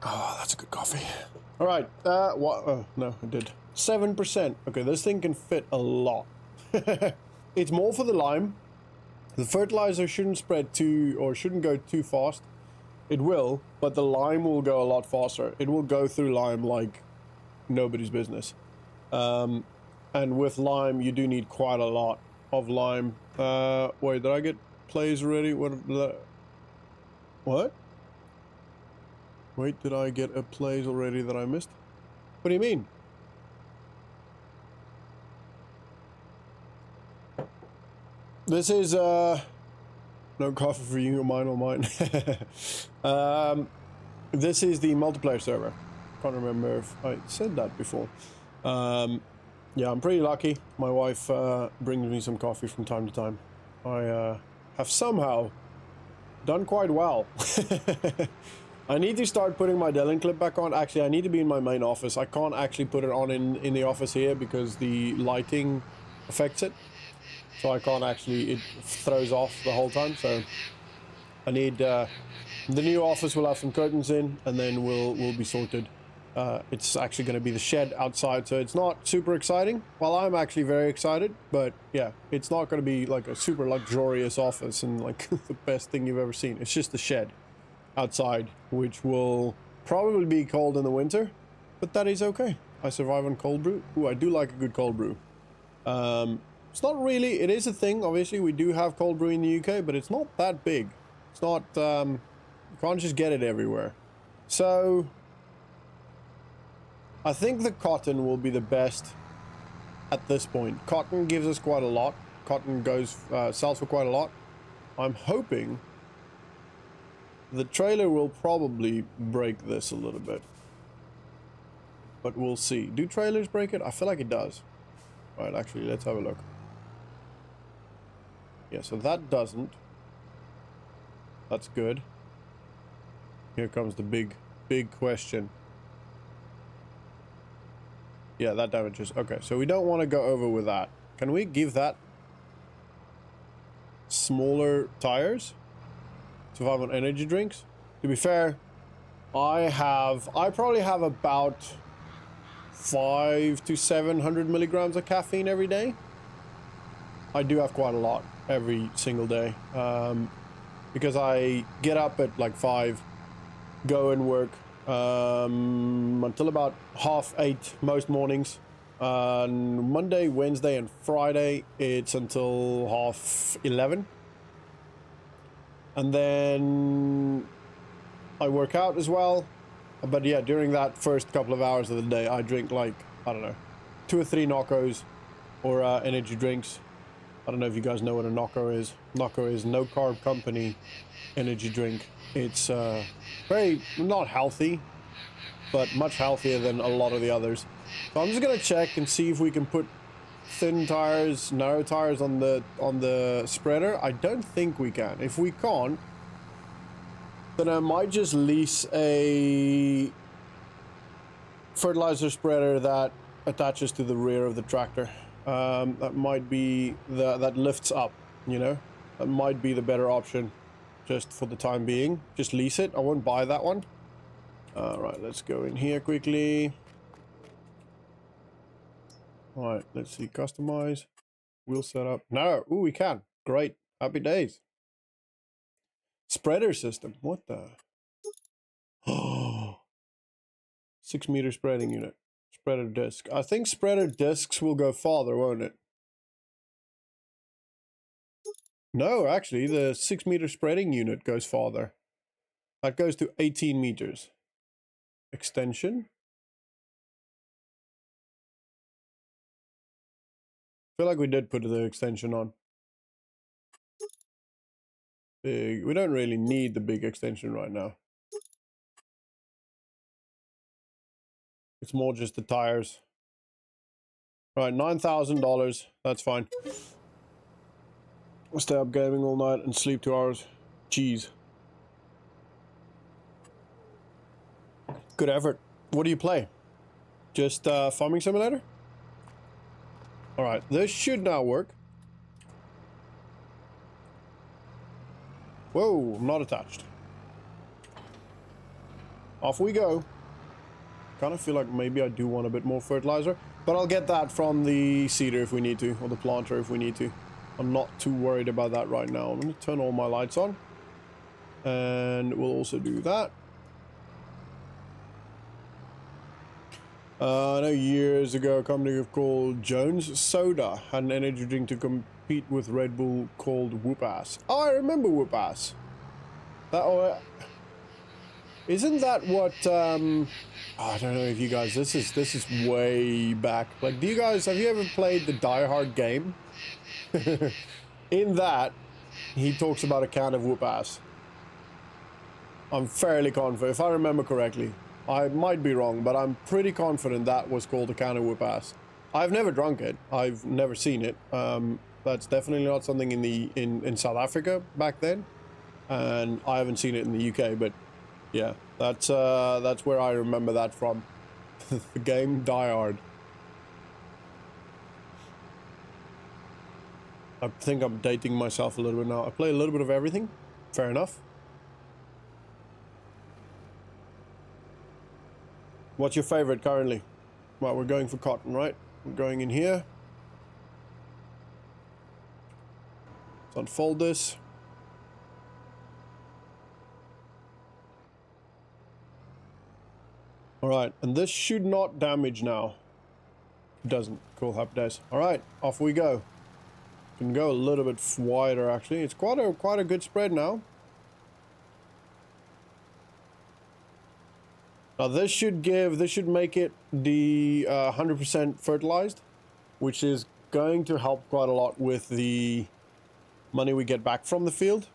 Oh, that's a good coffee. All right. What? Oh, no, it did. 7%. Okay, this thing can fit a lot. It's more for the lime. The fertilizer shouldn't spread too, or shouldn't go too fast. It will, but the lime will go a lot faster. It will go through lime like nobody's business. And with lime, you do need quite a lot of lime. Wait, did I get plays already? What? Wait, did I get a plays already that I missed? What do you mean? This is, no coffee for you, mine or mine. This is the multiplayer server. Can't remember if I said that before. Yeah, I'm pretty lucky. My wife brings me some coffee from time to time. I have somehow done quite well. I need to start putting my Delin clip back on. Actually, I need to be in my main office. I can't actually put it on in the office here because the lighting affects it. So I can't actually, it throws off the whole time. So I need, the new office will have some curtains in and then we'll be sorted. It's actually going to be the shed outside, so it's not super exciting. Well, I'm actually very excited, but yeah, it's not going to be like a super luxurious office and like the best thing you've ever seen. It's just the shed outside, which will probably be cold in the winter, but that is okay. I survive on cold brew. Ooh, I do like a good cold brew. It's not really, it is a thing. Obviously, we do have cold brew in the UK, but it's not that big. It's not, you can't just get it everywhere. So I think the cotton will be the best at this point. Cotton gives us quite a lot. Cotton goes, sells for quite a lot. I'm hoping the trailer will probably break this a little bit. But we'll see. Do trailers break it? I feel like it does. Alright, actually, let's have a look. Yeah, so that doesn't. That's good. Here comes the big question. Yeah, that damages. Okay, so we don't want to go over with that. Can we give that? smaller tires. Survive on energy drinks. To be fair, I probably have about 500 to 700 milligrams of caffeine every day. I do have quite a lot every single day, because I get up at like 5, go and work until about 8:30 most mornings. On Monday, Wednesday, and Friday, it's until 11:30. And then I work out as well. But yeah, during that first couple of hours of the day, I drink like, I don't know, 2 or 3 Noccos or energy drinks. I don't know if you guys know what a Nocco is. Nocco is no carb company energy drink. It's very not healthy, but much healthier than a lot of the others. So I'm just gonna check and see if we can put thin tires, narrow tires on the spreader. I don't think we can. If we can't, then I might just lease a fertilizer spreader that attaches to the rear of the tractor. That might be that lifts up, you know. That might be the better option, just for the time being. Just lease it. I won't buy that one. All right, let's go in here quickly. All right, let's see. Customize. Wheel setup. No. Ooh, we can. Great. Happy days. Spreader system. What the? Oh. 6 meter spreading unit. Spreader disc. I think spreader discs will go farther, won't it? No, actually, the 6 meter spreading unit goes farther. That goes to 18 meters. Extension. I feel like we did put the extension on. Big. We don't really need the big extension right now. It's more just the tires. Right, $9,000. That's fine. I'll stay up gaming all night and sleep 2 hours. Jeez. Good effort. What do you play? Just farming simulator? Alright, this should now work. Whoa, I'm not attached. Off we go. Kind of feel like maybe I do want a bit more fertilizer, but I'll get that from the seeder if we need to, or the planter if we need to. I'm not too worried about that right now. I'm going to turn all my lights on, and we'll also do that. I know years ago a company called Jones Soda had an energy drink to compete with Red Bull called Whoop Ass. Oh, I remember Whoop Ass. That, isn't that what I don't know if you guys, this is way back. Like, do you guys, have you ever played the Die Hard game? In that, he talks about a can of Whoop Ass. I'm fairly confident, if I remember correctly. I might be wrong, but I'm pretty confident that was called a can of Whoop Ass. I've never drunk it. I've never seen it. That's definitely not something in South Africa back then, and I haven't seen it in the UK. But yeah, that's where I remember that from. The game Die Hard. I think I'm dating myself a little bit now. I play a little bit of everything. Fair enough. What's your favorite currently? Well, we're going for cotton, right? We're going in here. Let's unfold this. All right, and this should not damage now. It doesn't. Cool, happy days. All right, off we go. Can go a little bit wider actually. It's quite a good spread now. Now this should make it the 100% fertilized, which is going to help quite a lot with the money we get back from the field.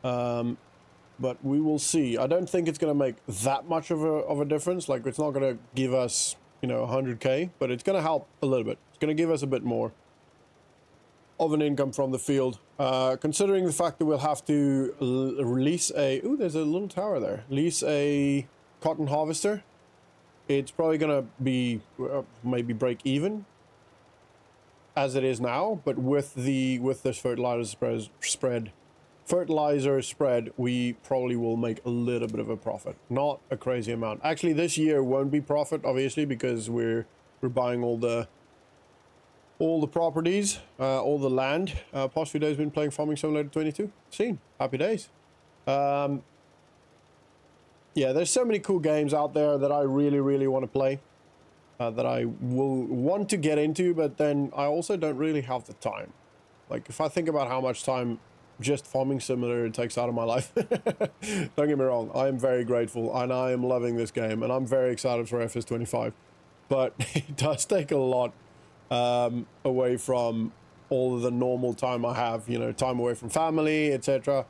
But we will see. I don't think it's going to make that much of a difference. Like, it's not going to give us, you know, 100k, but it's going to help a little bit. It's going to give us a bit more of an income from the field. Considering the fact that we'll have to release a... Ooh, there's a little tower there. Lease a cotton harvester. It's probably going to be maybe break even. as it is now, but with this fertilizer spread, we probably will make a little bit of a profit. Not a crazy amount. Actually, this year won't be profit, obviously, because we're buying all the properties, all the land. Past few days been playing Farming Simulator 22. Seen. Happy days. Yeah, there's so many cool games out there that I really, really want to play. That I will want to get into, but then I also don't really have the time. Like, if I think about how much time just Farming Simulator takes out of my life. Don't get me wrong, I am very grateful, and I am loving this game, and I'm very excited for FS25. But it does take a lot away from all of the normal time I have, you know, time away from family, etc.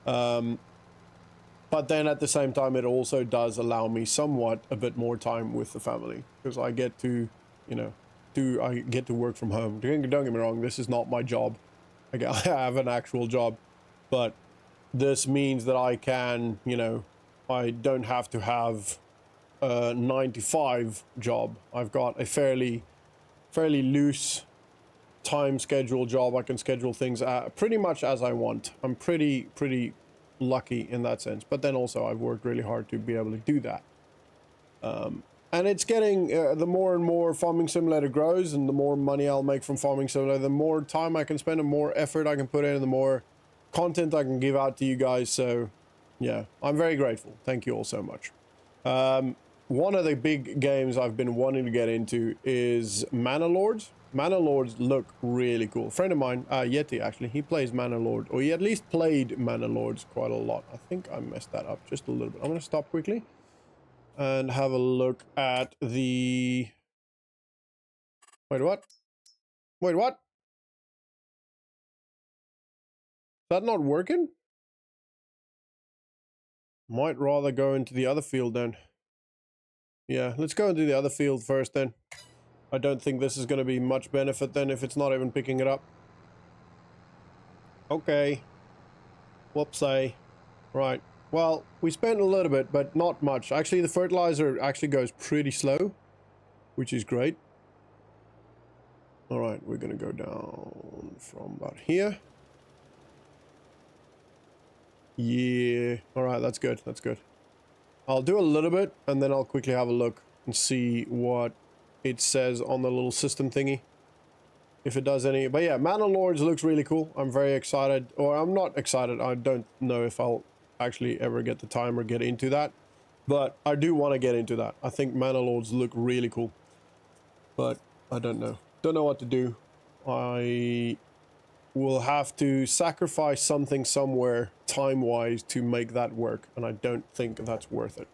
But then at the same time, it also does allow me somewhat a bit more time with the family, because I get to, you know, I get to work from home. Don't get me wrong, this is not my job. I have an actual job, but this means that I can, you know, I don't have to have a 9-to-5 job. I've got a fairly loose time schedule job. I can schedule things pretty much as I want. I'm pretty lucky in that sense, but then also I've worked really hard to be able to do that. And it's getting, the more and more Farming Simulator grows and the more money I'll make from Farming Simulator, the more time I can spend and more effort I can put in and the more content I can give out to you guys. So yeah, I'm very grateful. Thank you all so much. One of the big games I've been wanting to get into is Manor Lords. Manor Lords look really cool. A friend of mine, Yeti actually, he plays Manor Lord, or he at least played Manor Lords quite a lot. I think I messed that up just a little bit. I'm going to stop quickly and have a look at the... Wait, what? Wait, what? Is that not working? Might rather go into the other field then. Yeah, let's go into the other field first then. I don't think this is going to be much benefit then if it's not even picking it up. Okay. Whoopsie. Right. Well, we spent a little bit, but not much. Actually, the fertilizer actually goes pretty slow, which is great. All right, we're going to go down from about here. Yeah. All right, that's good. That's good. I'll do a little bit, and then I'll quickly have a look and see what it says on the little system thingy. If it does any. But yeah, Manor Lords looks really cool. I'm very excited. Or I'm not excited. I don't know if I'll actually ever get the time or get into that. But I do want to get into that. I think Manor Lords look really cool. But I don't know. Don't know what to do. I will have to sacrifice something somewhere time-wise to make that work. And I don't think that's worth it.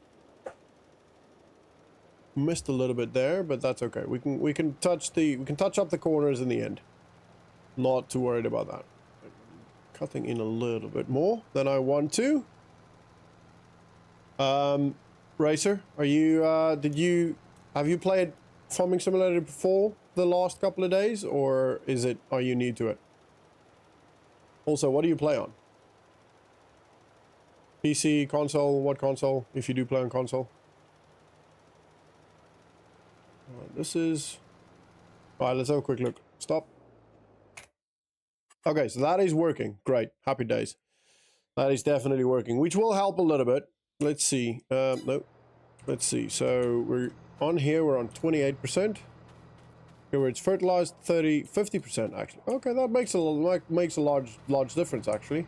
Missed a little bit there, but that's okay. We can touch up the corners in the end. Not too worried about that. Cutting in a little bit more than I want to. Racer, are you have you played Farming Simulator before the last couple of days, or are you new to it? Also, what do you play on? PC, console, what console, if you do play on console? This is... Alright, let's have a quick look. Stop. Okay, so that is working. Great. Happy days. That is definitely working, which will help a little bit. Let's see. No. Let's see. So we're on here, we're on 28%. Here where it's fertilized, 50% actually. Okay, that makes a large difference actually.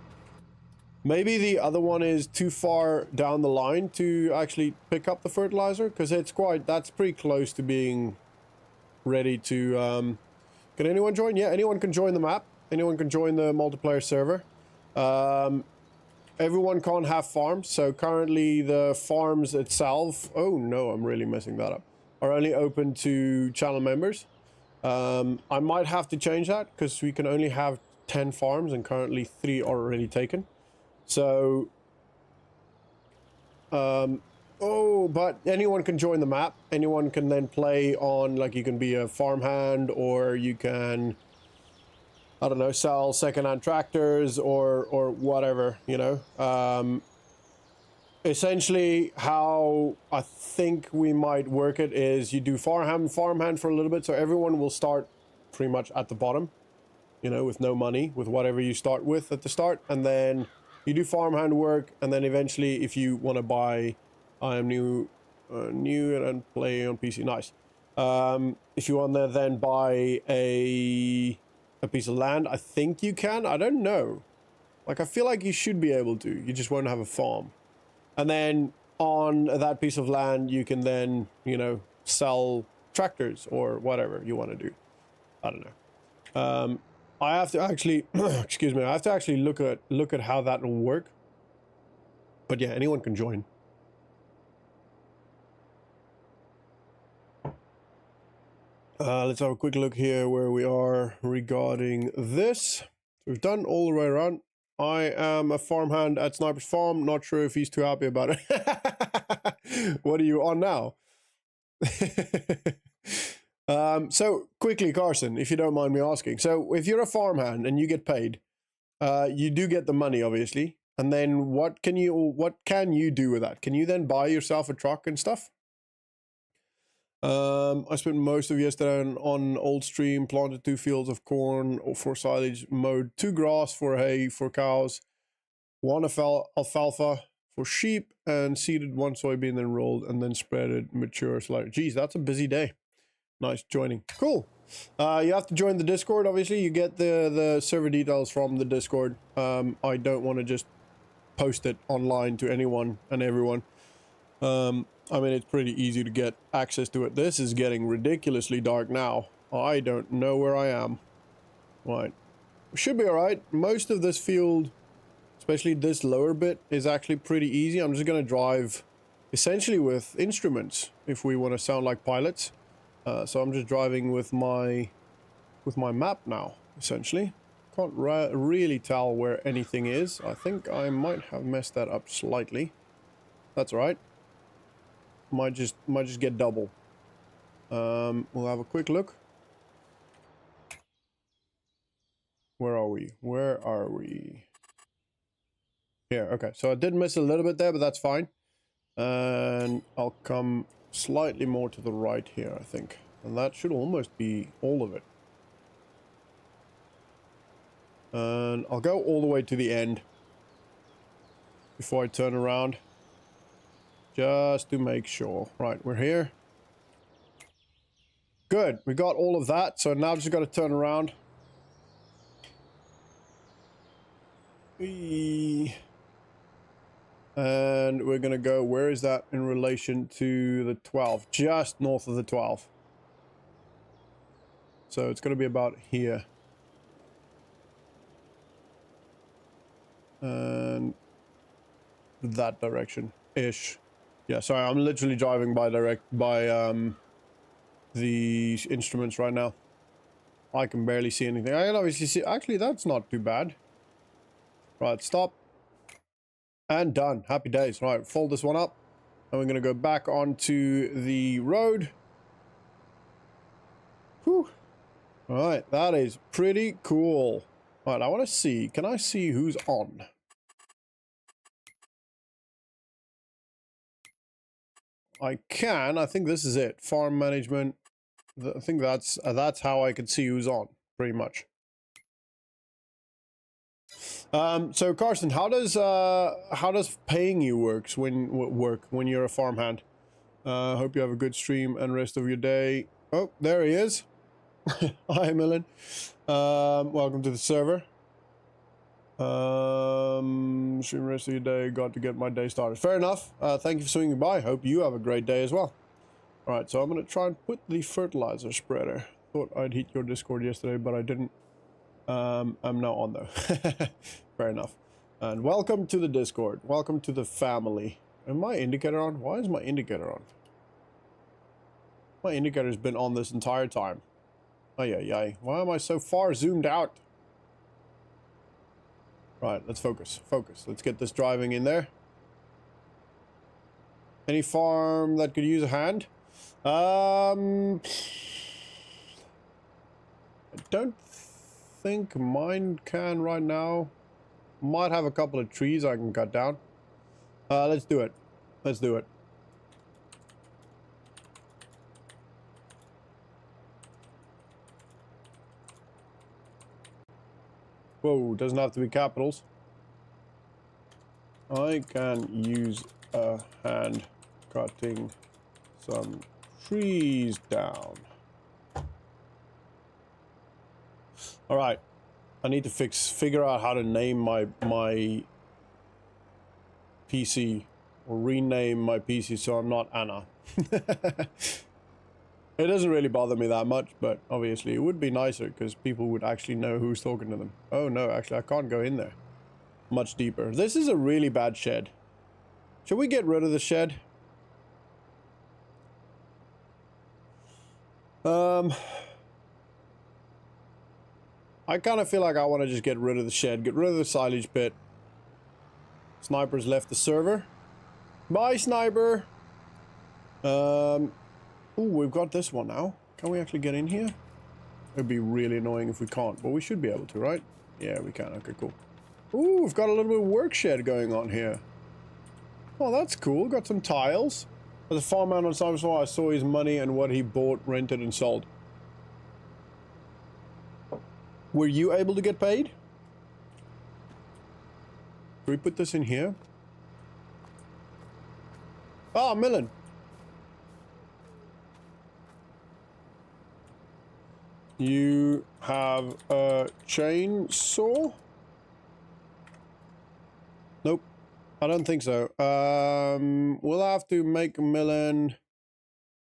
Maybe the other one is too far down the line to actually pick up the fertilizer, because that's pretty close to being ready to... Can anyone join? Yeah, anyone can join the map. Anyone can join the multiplayer server. Everyone can't have farms, so currently the farms itself... Oh no, I'm really messing that up. Are only open to channel members. I might have to change that, because we can only have 10 farms, and currently 3 are already taken. So, but anyone can join the map. Anyone can then play on, like, you can be a farmhand, or you can, I don't know, sell secondhand tractors or whatever, you know. Essentially, how I think we might work it is you do farmhand for a little bit, so everyone will start pretty much at the bottom, you know, with no money, with whatever you start with at the start, and then you do farmhand work, and then eventually, if you want to buy, I am new and play on PC, nice. If you want to then buy a piece of land, I think you can. I don't know. Like, I feel like you should be able to. You just won't have a farm. And then on that piece of land, you can then, you know, sell tractors or whatever you want to do. I don't know. I have to actually, excuse me, I have to actually look at how that will work. But yeah, anyone can join. Let's have a quick look here where we are regarding this. We've done all the way around. I am a farmhand at Sniper's Farm. Not sure if he's too happy about it. What are you on now? So quickly, Carson, if you don't mind me asking. So if you're a farmhand and you get paid, you do get the money, obviously. And then what can you do with that? Can you then buy yourself a truck and stuff? I spent most of yesterday on old stream, planted 2 fields of corn for silage, mowed 2 grass for hay for cows, 1 alfalfa for sheep, and seeded 1 soybean, then rolled and then spreaded mature slider. Geez, that's a busy day. Nice joining. Cool. You have to join the Discord, obviously. You get the server details from the Discord. I don't want to just post it online to anyone and everyone. I mean, it's pretty easy to get access to it. This is getting ridiculously dark now. I don't know where I am. Right. Should be alright. Most of this field, especially this lower bit, is actually pretty easy. I'm just going to drive essentially with instruments if we want to sound like pilots. So I'm just driving with my map now, essentially. Can't really tell where anything is. I think I might have messed that up slightly. That's alright. Might just get double. We'll have a quick look. Where are we? Where are we? Here, okay. So I did miss a little bit there, but that's fine. And I'll come slightly more to the right here, I think. And that should almost be all of it. And I'll go all the way to the end before I turn around. Just to make sure. Right, we're here. Good, we got all of that, so now I've just got to turn around. And we're gonna go, where is that in relation to the 12? Just north of the 12. So it's gonna be about here. And that direction-ish. Yeah, sorry, I'm literally driving by the instruments right now. I can barely see anything. I can obviously see, actually that's not too bad. Right, stop. And done. Happy days. Right, fold this one up. And we're gonna go back onto the road. Whew. Alright, that is pretty cool. Alright, I wanna see, can I see who's on? I can. I think this is it. Farm management. I think that's how I can see who's on, pretty much. So Carson, how does paying you work when you're a farmhand? Hope you have a good stream and rest of your day. Oh, there he is. Hi, Millen. Welcome to the server. Stream rest of your day. Got to get my day started. Fair enough. Thank you for swinging by. Hope you have a great day as well. All right, so I'm gonna try and put the fertilizer spreader. Thought I'd hit your Discord yesterday, but I didn't. I'm now on though. Fair enough. And welcome to the Discord. Welcome to the family. Is my indicator on? Why is my indicator on? My indicator's been on this entire time. Ay, ay, ay. Why am I so far zoomed out? Right, let's focus. Focus. Let's get this driving in there. Any farm that could use a hand? I don't think mine can right now. Might have a couple of trees I can cut down. Let's do it. Let's do it. Whoa, doesn't have to be capitals. I can use a hand cutting some trees down. All right. I need to figure out how to name my PC, or rename my PC so I'm not Anna. It doesn't really bother me that much, but obviously it would be nicer because people would actually know who's talking to them. Oh no, actually I can't go in there much deeper. This is a really bad shed. Should we get rid of the shed? I kind of feel like I want to just get rid of the shed, get rid of the silage pit. Sniper's left the server. Bye, Sniper. Ooh, we've got this one now. Can we actually get in here? It'd be really annoying if we can't, but we should be able to, right? Yeah, we can. Okay, cool. Ooh, we've got a little bit of work shed going on here. Oh, that's cool. Got some tiles. As a farmhand on Sniper's Farm, I saw his money and what he bought, rented, and sold. Were you able to get paid? Can we put this in here? Ah, Millen. You have a chainsaw? Nope. I don't think so. We'll have to make Millen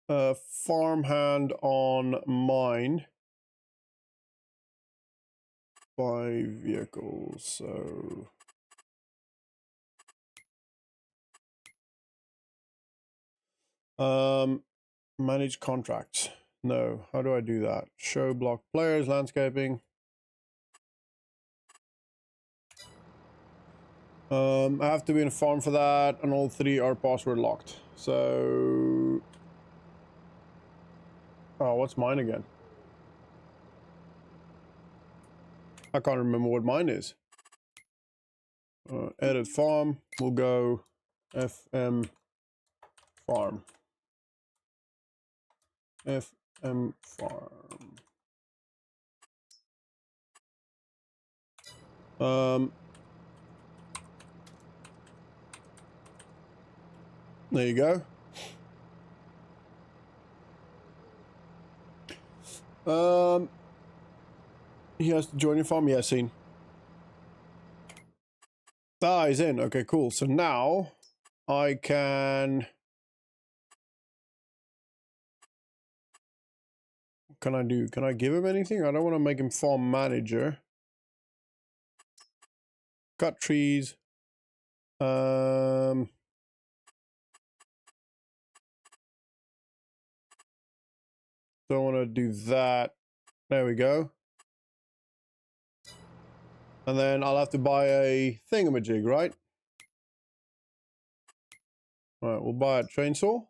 a farmhand on mine. 5 vehicles, so... Manage contracts. No, how do I do that? Show block players, landscaping. I have to be in a farm for that, and all 3 are password locked. So... Oh, what's mine again? I can't remember what mine is. Edit farm. We'll go FM farm. FM farm. There you go. He has to join your farm. Yeah, seen. Ah, he's in. Okay, cool. So now I can... What can I do? Can I give him anything? I don't want to make him farm manager. Cut trees. Don't want to do that. There we go. And then I'll have to buy a thingamajig, right? Alright, we'll buy a chainsaw.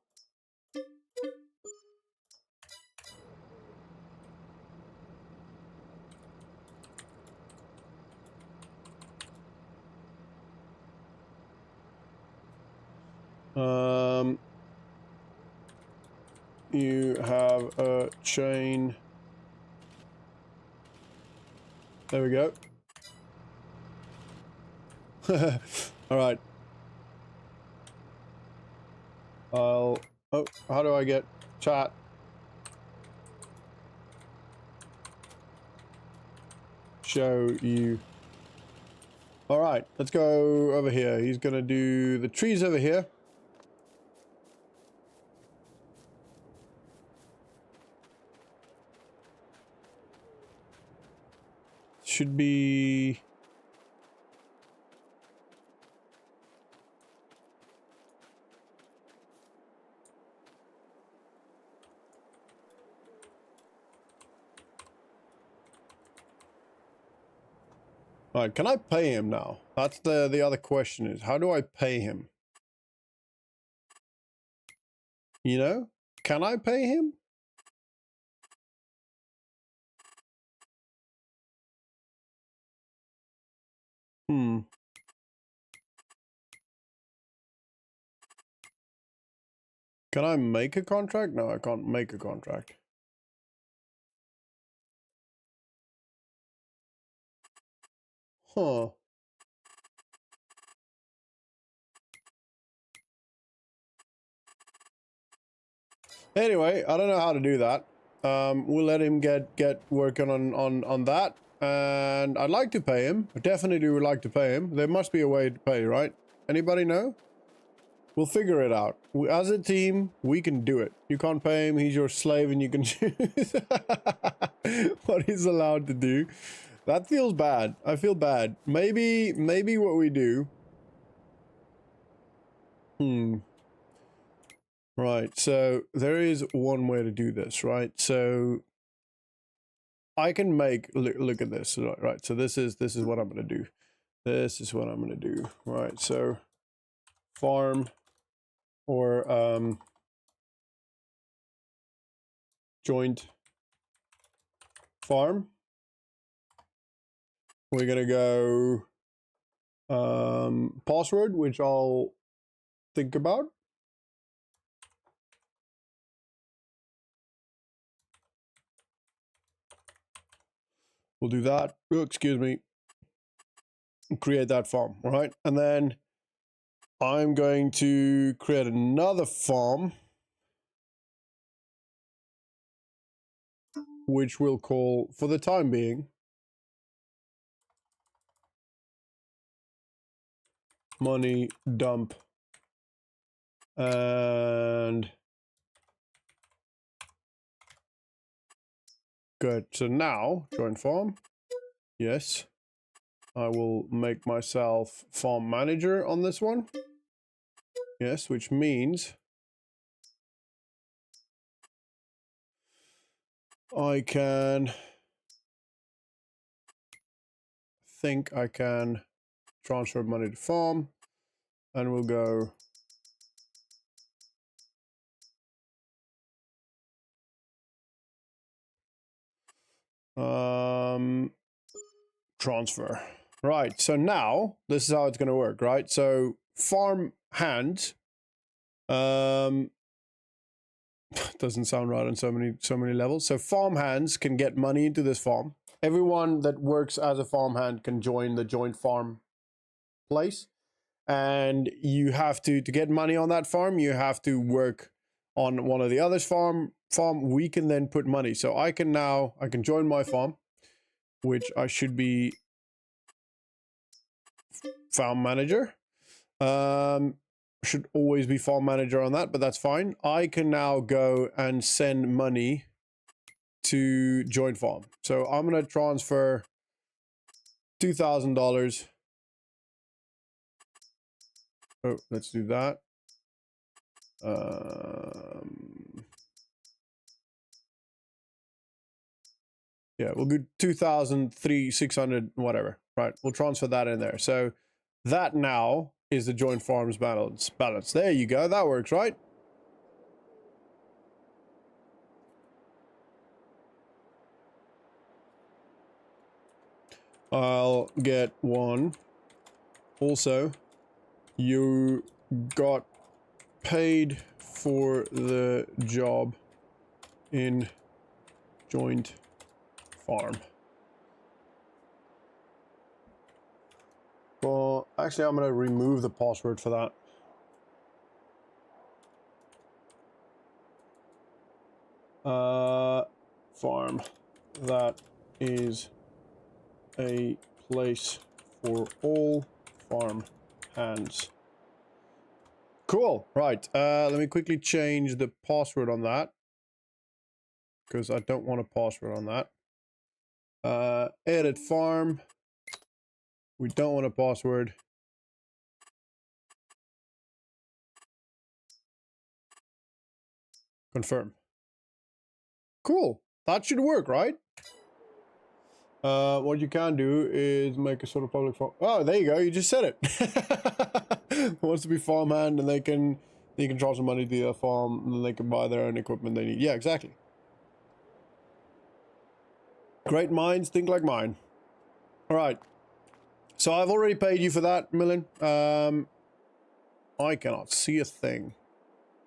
You have a chain. There we go. Alright. Oh, how do I get chat? Show you. Alright, let's go over here. He's gonna do the trees over here. Should be... Alright, can I pay him now? That's the other question is, how do I pay him? You know? Can I pay him? Can I make a contract? No, I can't make a contract. Huh. Anyway, I don't know how to do that. We'll let him get working on that. And I'd like to pay him. I definitely would like to pay him. There must be a way to pay, right? Anybody know? We'll figure it out. As a team, we can do it. You can't pay him. He's your slave and you can choose what he's allowed to do. That feels bad. I feel bad. Maybe what we do. Right. So there is one way to do this, right? So I can make, look at this, right? So this is what I'm going to do. This is what I'm going to do. Right. So farm or joint farm. We're going to go password, which I'll think about. We'll do that. Oh, excuse me. Create that farm, all right? And then I'm going to create another farm, which we'll call, for the time being, money dump. And good. So now, join farm. Yes. I will make myself farm manager on this one. Yes, which means I think I can transfer money to farm, and we'll go transfer. Right, so now this is how it's going to work, right? So farm hands doesn't sound right on so many levels. So farm hands can get money into this farm. Everyone that works as a farm hand can join the joint farm place, and you have to get money on that farm, you have to work on one of the others farm. We can then put money. So I can join my farm, which I should be farm manager. Should always be farm manager on that, but that's fine. I can now go and send money to joint farm. So I'm going to transfer $2,000. Oh, let's do that. Yeah, we'll do 2,600, whatever. Right, we'll transfer that in there. So that now is the joint farms balance. There you go. That works, right? I'll get one. Also, you got paid for the job in joint farm. Well, actually, I'm going to remove the password for that. Farm. That is a place for all farm hands. Cool. Right. Let me quickly change the password on that, because I don't want a password on that. Edit farm. We don't want a password. Confirm. Cool. That should work, right? What you can do is make a sort of public farm. Oh, there you go. You just said it. Wants to be farmhand, and they can transfer money to the farm, and then they can buy their own equipment they need. Yeah, exactly. Great minds think like mine. All right. So I've already paid you for that, Millen. I cannot see a thing.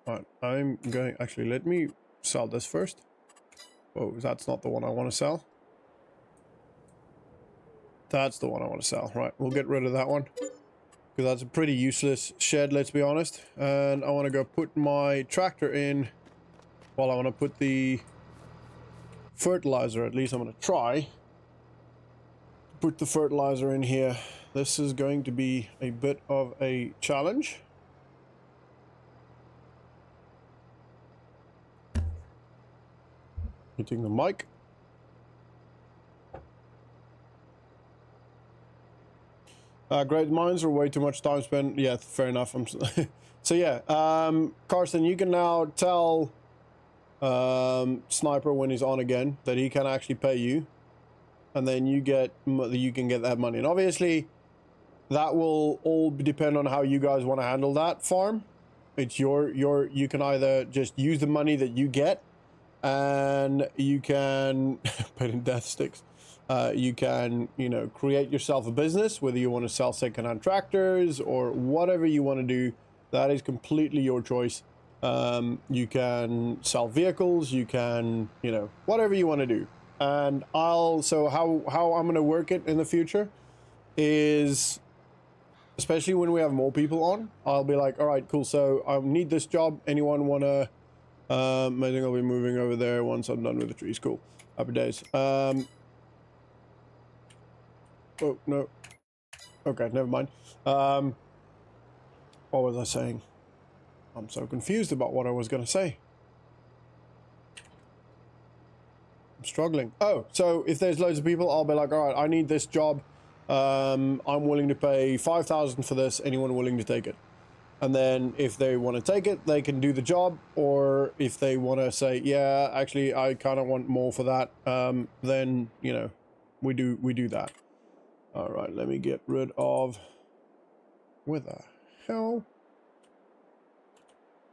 All right. I'm going. Actually, let me sell this first. Oh, that's not the one I want to sell. That's the one I want to sell. Right, we'll get rid of that one. Because that's a pretty useless shed, let's be honest. And I want to go put my tractor in. Well, I want to put the fertilizer, at least I'm going to try. Put the fertilizer in here. This is going to be a bit of a challenge. Hitting the mic. Great minds are way too much time spent. Yeah, fair enough. So yeah, Carson, you can now tell Sniper when he's on again that he can actually pay you, and then you can get that money. And obviously, that will all depend on how you guys want to handle that farm. It's you can either just use the money that you get, and you can put in death sticks. You can, you know, create yourself a business, whether you want to sell secondhand tractors or whatever you want to do. That is completely your choice. You can sell vehicles, you can, you know, whatever you want to do. And so how I'm going to work it in the future is, especially when we have more people on, I'll be like, all right, cool. So I need this job. Anyone want to, I think I'll be moving over there once I'm done with the trees. Cool. Happy days. Oh, no. Okay, never mind. What was I saying? I'm so confused about what I was going to say. I'm struggling. Oh, so if there's loads of people, I'll be like, all right, I need this job. I'm willing to pay 5,000 for this. Anyone willing to take it? And then if they want to take it, they can do the job. Or if they want to say, yeah, actually, I kind of want more for that, then, you know, we do that. All right, let me get rid of... Where the hell?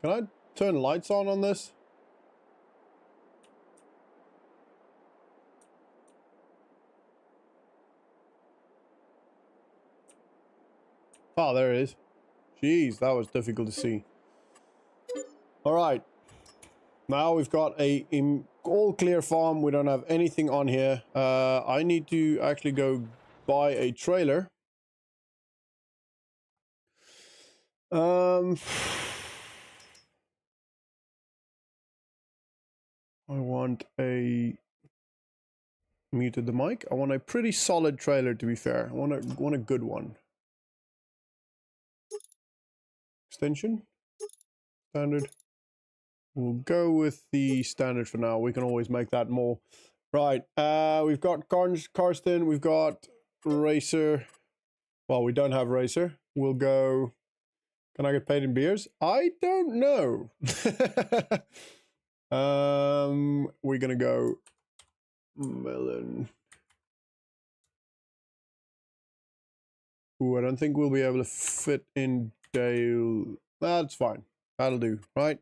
Can I turn lights on this? Oh, there it is. Jeez, that was difficult to see. All right. Now we've got a all clear farm. We don't have anything on here. I need to actually go buy a trailer. I want a... Muted the mic. I want a pretty solid trailer, to be fair. I want a good one. Extension. Standard. We'll go with the standard for now. We can always make that more. Right. We've got Karsten. We've got Racer. Well, we don't have Racer. We'll go... Can I get paid in beers? I don't know. We're gonna go melon. Ooh, I don't think we'll be able to fit in Dale. That's fine. That'll do, right?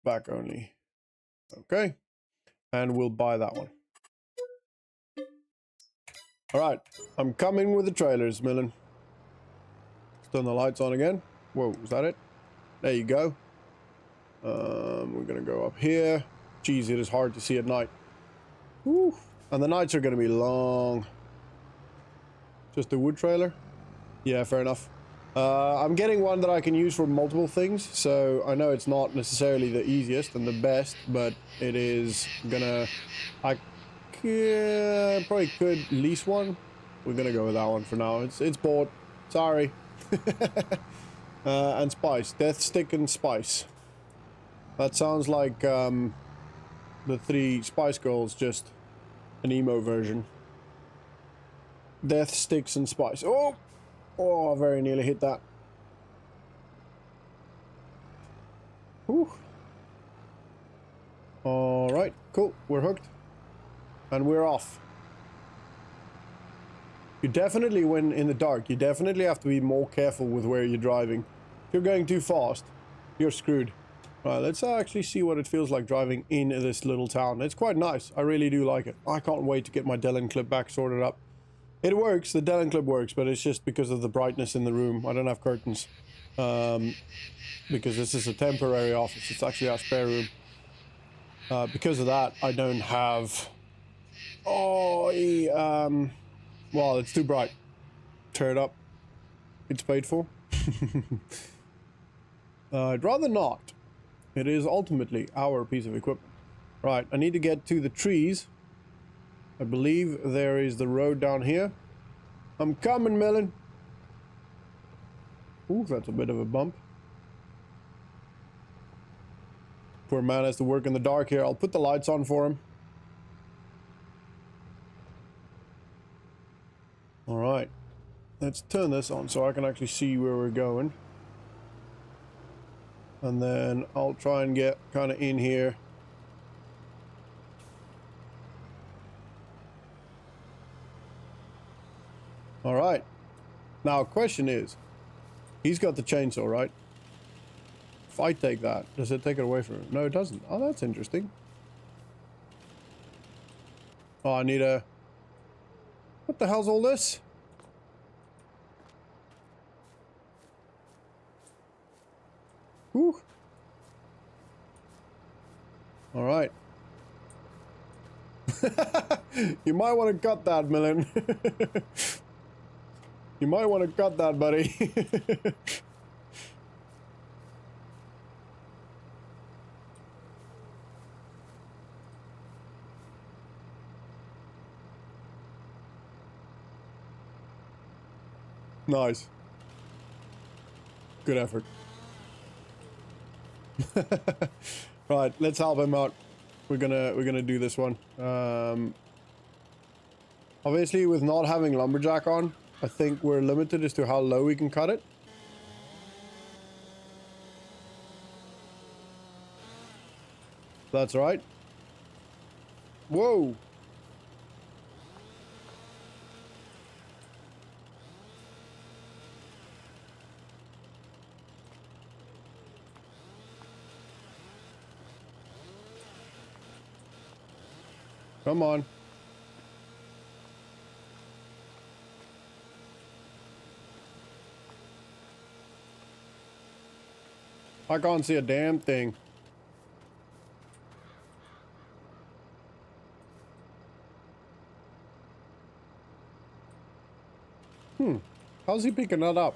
Back only. Okay. And we'll buy that one. All right, I'm coming with the trailers, Millen. Let's turn the lights on again. Whoa, is that it? There you go. We're gonna go up here. Jeez, it is hard to see at night. Woo. And the nights are gonna be long. Just the wood trailer? Yeah, fair enough. I'm getting one that I can use for multiple things, so I know it's not necessarily the easiest and the best, but it is gonna... probably could lease one. We're gonna go with that one for now. It's bought. Sorry. And spice. Death stick and spice. That sounds like the 3 Spice Girls, just an emo version. Death sticks and spice. Oh! Oh, I very nearly hit that. Whew. Alright, cool. We're hooked. And we're off. You definitely, when in the dark, you definitely have to be more careful with where you're driving. If you're going too fast, you're screwed. Right, let's actually see what it feels like driving in this little town. It's quite nice. I really do like it. I can't wait to get my Dellen clip back sorted up. It works, the Dellen clip works, but it's just because of the brightness in the room. I don't have curtains. Because this is a temporary office. It's actually our spare room. Because of that, I don't have... Oh, well, it's too bright. Tear it up. It's paid for. I'd rather not. It is ultimately our piece of equipment. Right, I need to get to the trees. I believe there is the road down here. I'm coming, Melon. Ooh, that's a bit of a bump. Poor man has to work in the dark here. I'll put the lights on for him. Alright. Let's turn this on so I can actually see where we're going. And then I'll try and get kind of in here. Alright. Now, question is, he's got the chainsaw, right? If I take that, does it take it away from him? No, it doesn't. Oh, that's interesting. Oh, I need a... What the hell's all this? Whew. Alright. You might want to cut that, Millen. You might want to cut that, buddy. Nice. Good effort. Right, let's help him out. We're gonna do this one. Obviously, with not having lumberjack on, I think we're limited as to how low we can cut it. That's right. Whoa. Come on. I can't see a damn thing. How's he picking that up?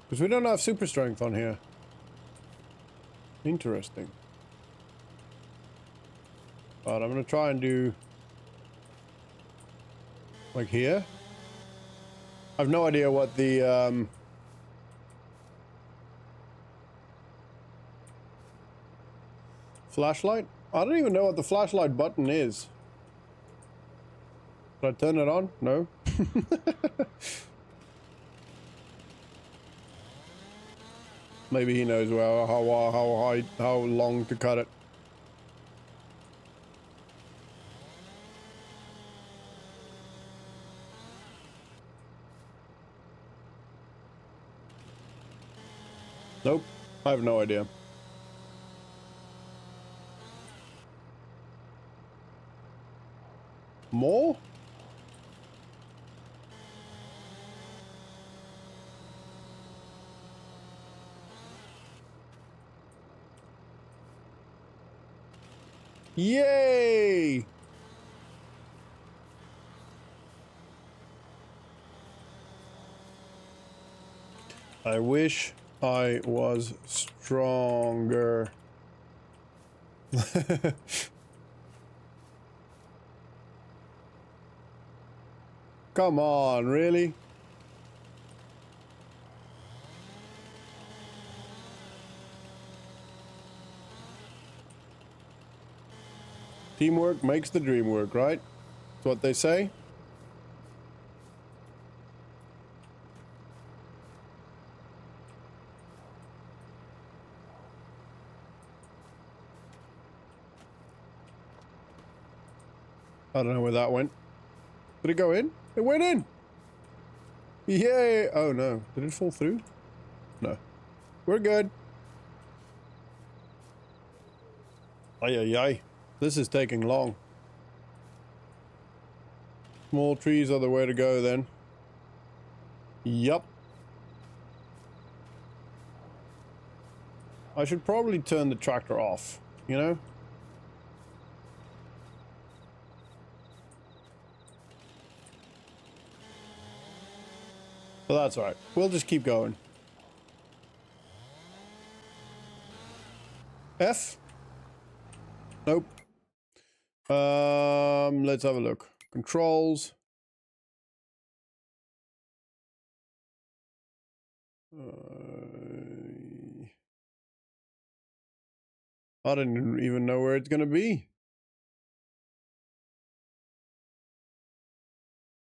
Because we don't have super strength on here. Interesting. But I'm gonna try and do like here. I have no idea what the flashlight? I don't even know what the flashlight button is. Did I turn it on? No. Maybe he knows well how long to cut it. Nope, I have no idea. More? Yay! I wish I was stronger. Come on, really? Teamwork makes the dream work, right? That's what they say. I don't know where that went. Did it go in? It went in! Yay! Oh no. Did it fall through? No. We're good. Ay ay ay. This is taking long. Small trees are the way to go then. Yup. I should probably turn the tractor off, you know? But that's alright. We'll just keep going. F? Nope. Let's have a look. Controls. I don't even know where it's gonna be.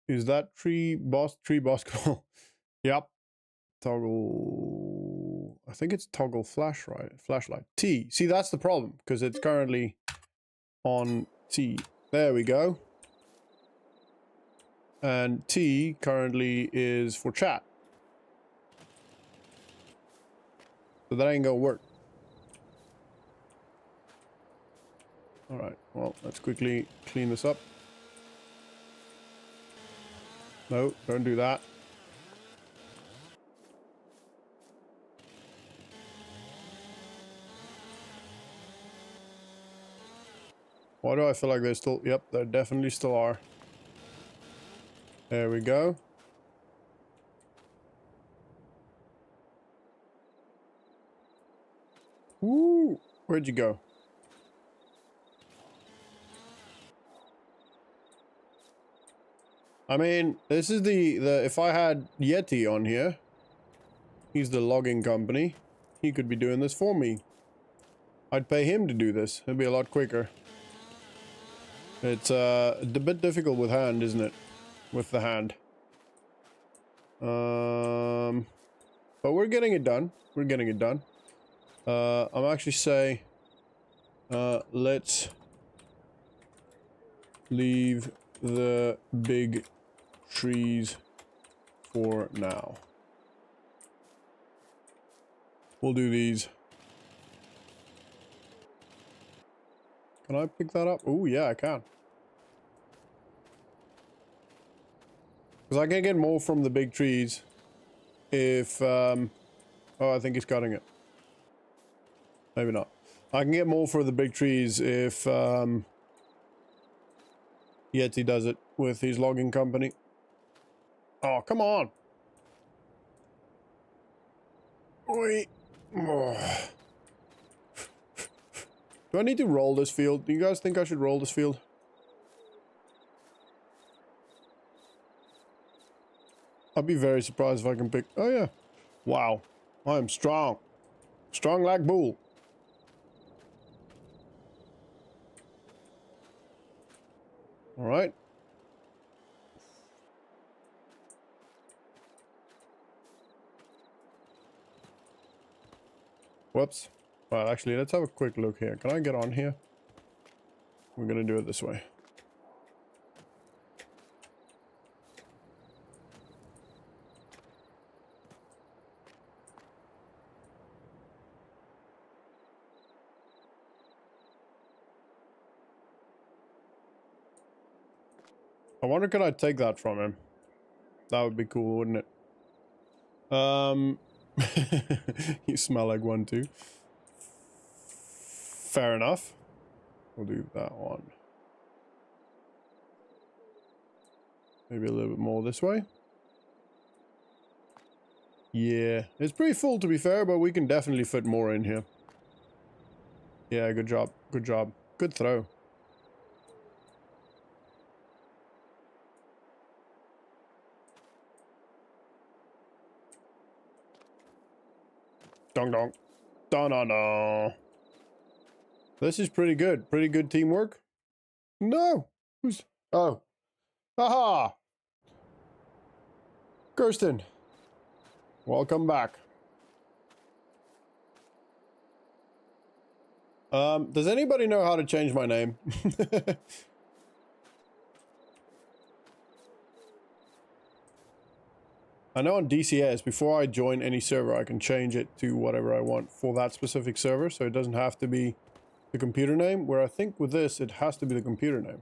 Is that tree boss call? Yep. Toggle. I think it's toggle flashlight. T. See, that's the problem because it's currently on T. There we go. And T currently is for chat. So that ain't gonna work. Alright, well, let's quickly clean this up. No, don't do that. Why do I feel like there's still... Yep, there definitely still are. There we go. Woo! Where'd you go? I mean, this is the if I had Yeti on here, he's the logging company, he could be doing this for me. I'd pay him to do this. It'd be a lot quicker. It's a bit difficult with hand, isn't it? With the hand. But we're getting it done. We're getting it done. I'm actually say, let's leave the big trees for now. We'll do these. Can I pick that up? Oh, yeah, I can. Because I can get more from the big trees if, oh, I think he's cutting it. Maybe not. I can get more for the big trees if, Yeti does it with his logging company. Oh, come on. Oi. Oh. Do I need to roll this field? Do you guys think I should roll this field? I'd be very surprised if I can pick... Oh, yeah. Wow. I am strong. Strong like bull. All right. Whoops. Well, actually, let's have a quick look here. Can I get on here? We're gonna do it this way. I wonder, could I take that from him? That would be cool, wouldn't it? You smell like one too. Fair enough. We'll do that one. Maybe a little bit more this way. Yeah, it's pretty full to be fair, but we can definitely fit more in here. Yeah, good job. Good job. Good throw. Dong dong. Dong dong dong. This is pretty good. Pretty good teamwork. No. Who's... Oh. Haha. Kirsten. Welcome back. Does anybody know how to change my name? I know on DCS, before I join any server, I can change it to whatever I want for that specific server, so it doesn't have to be the computer name, where I think with this, it has to be the computer name.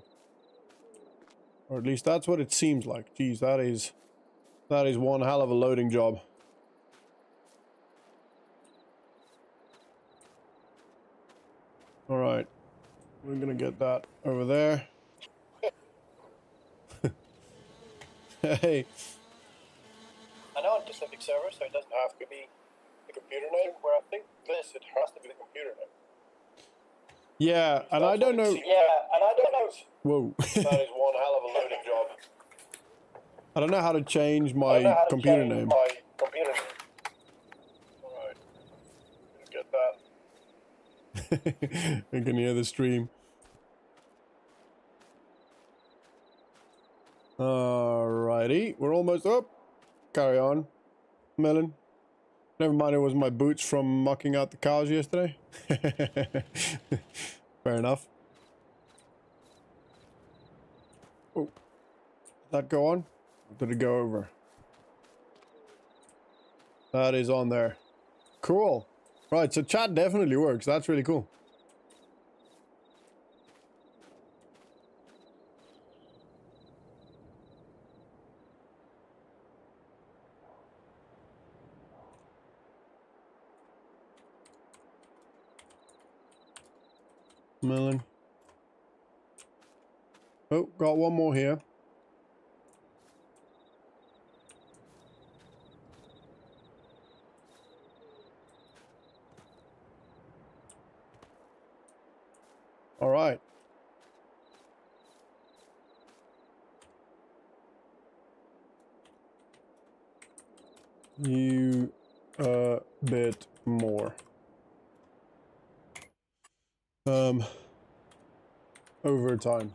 Or at least that's what it seems like. Geez, that is one hell of a loading job. All right. We're gonna get that over there. Hey. I know on Pacific server, so it doesn't have to be the computer name. Where I think this, it has to be the computer name. Yeah, and I don't know. Yeah, and I don't know. Whoa. That is one hell of a loading job. I don't know how to change my computer name. Alright. Get that. I can hear the stream. Alrighty. We're almost up. Carry on. Melon. Never mind, it was my boots from mucking out the cows yesterday. Fair enough. Oh. Did that go on? Or did it go over? That is on there. Cool. Right, so chat definitely works. That's really cool. Melon. Oh, got one more here. All right. You a bit more. Overtime.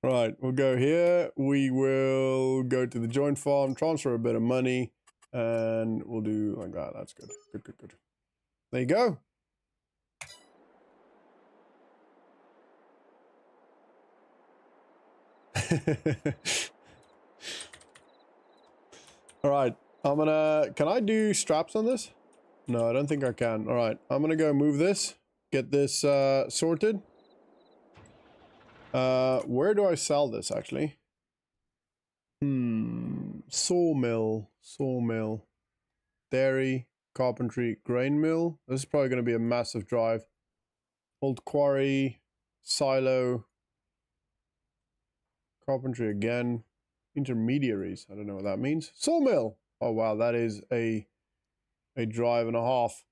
Right, we'll go here. We will go to the joint farm, transfer a bit of money, and we'll do like that. That's good. Good, good, good. There you go. All right, I'm gonna, can I do straps on this? No, I don't think I can. All right, I'm gonna go move this, get this sorted. Where do I sell this actually? Sawmill, dairy, carpentry, grain mill. This is probably gonna be a massive drive. Old quarry, silo, carpentry again, intermediaries. I don't know what that means. Sawmill. Oh wow, that is a drive and a half.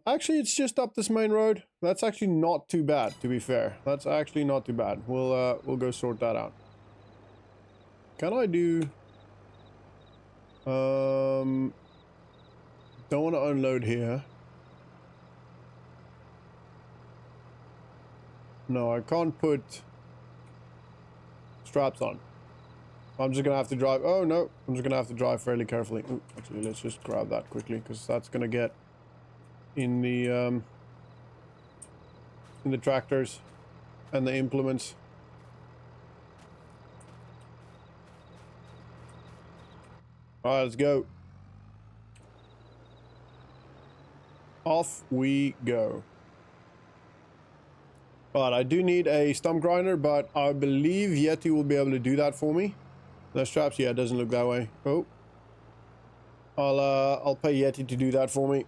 Actually, it's just up this main road. That's actually not too bad, to be fair. That's actually not too bad. We'll go sort that out. Can I do? Don't want to unload here. No, I can't put straps on. I'm just gonna have to drive. Oh no, I'm just gonna have to drive fairly carefully. Ooh, actually, let's just grab that quickly because that's gonna get in the tractors and the implements. All right, let's go. Off we go. But I do need a stump grinder, but I believe Yeti will be able to do that for me. The straps, yeah, it doesn't look that way. Oh, I'll pay Yeti to do that for me.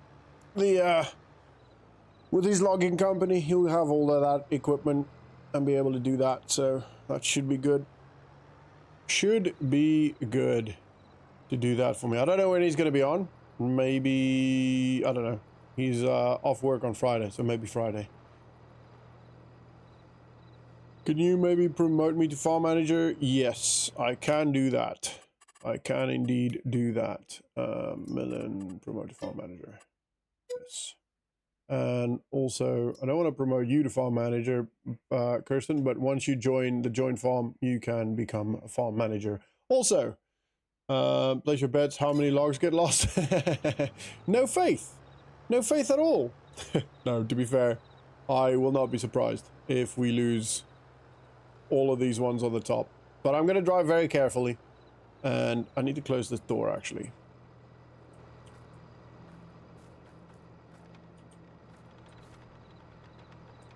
With his logging company, he'll have all of that equipment and be able to do that. So that should be good. Should be good to do that for me. I don't know when he's going to be on. Maybe, I don't know. He's off work on Friday, so maybe Friday. Can you maybe promote me to farm manager? Yes, I can do that. I can indeed do that. Millen, promote to farm manager. Yes. And also, I don't want to promote you to farm manager, Kirsten, but once you join the joint farm, you can become a farm manager. Also, place your bets, how many logs get lost? No faith. No faith at all. No, to be fair, I will not be surprised if we lose all of these ones on the top. But I'm going to drive very carefully. And I need to close this door, actually.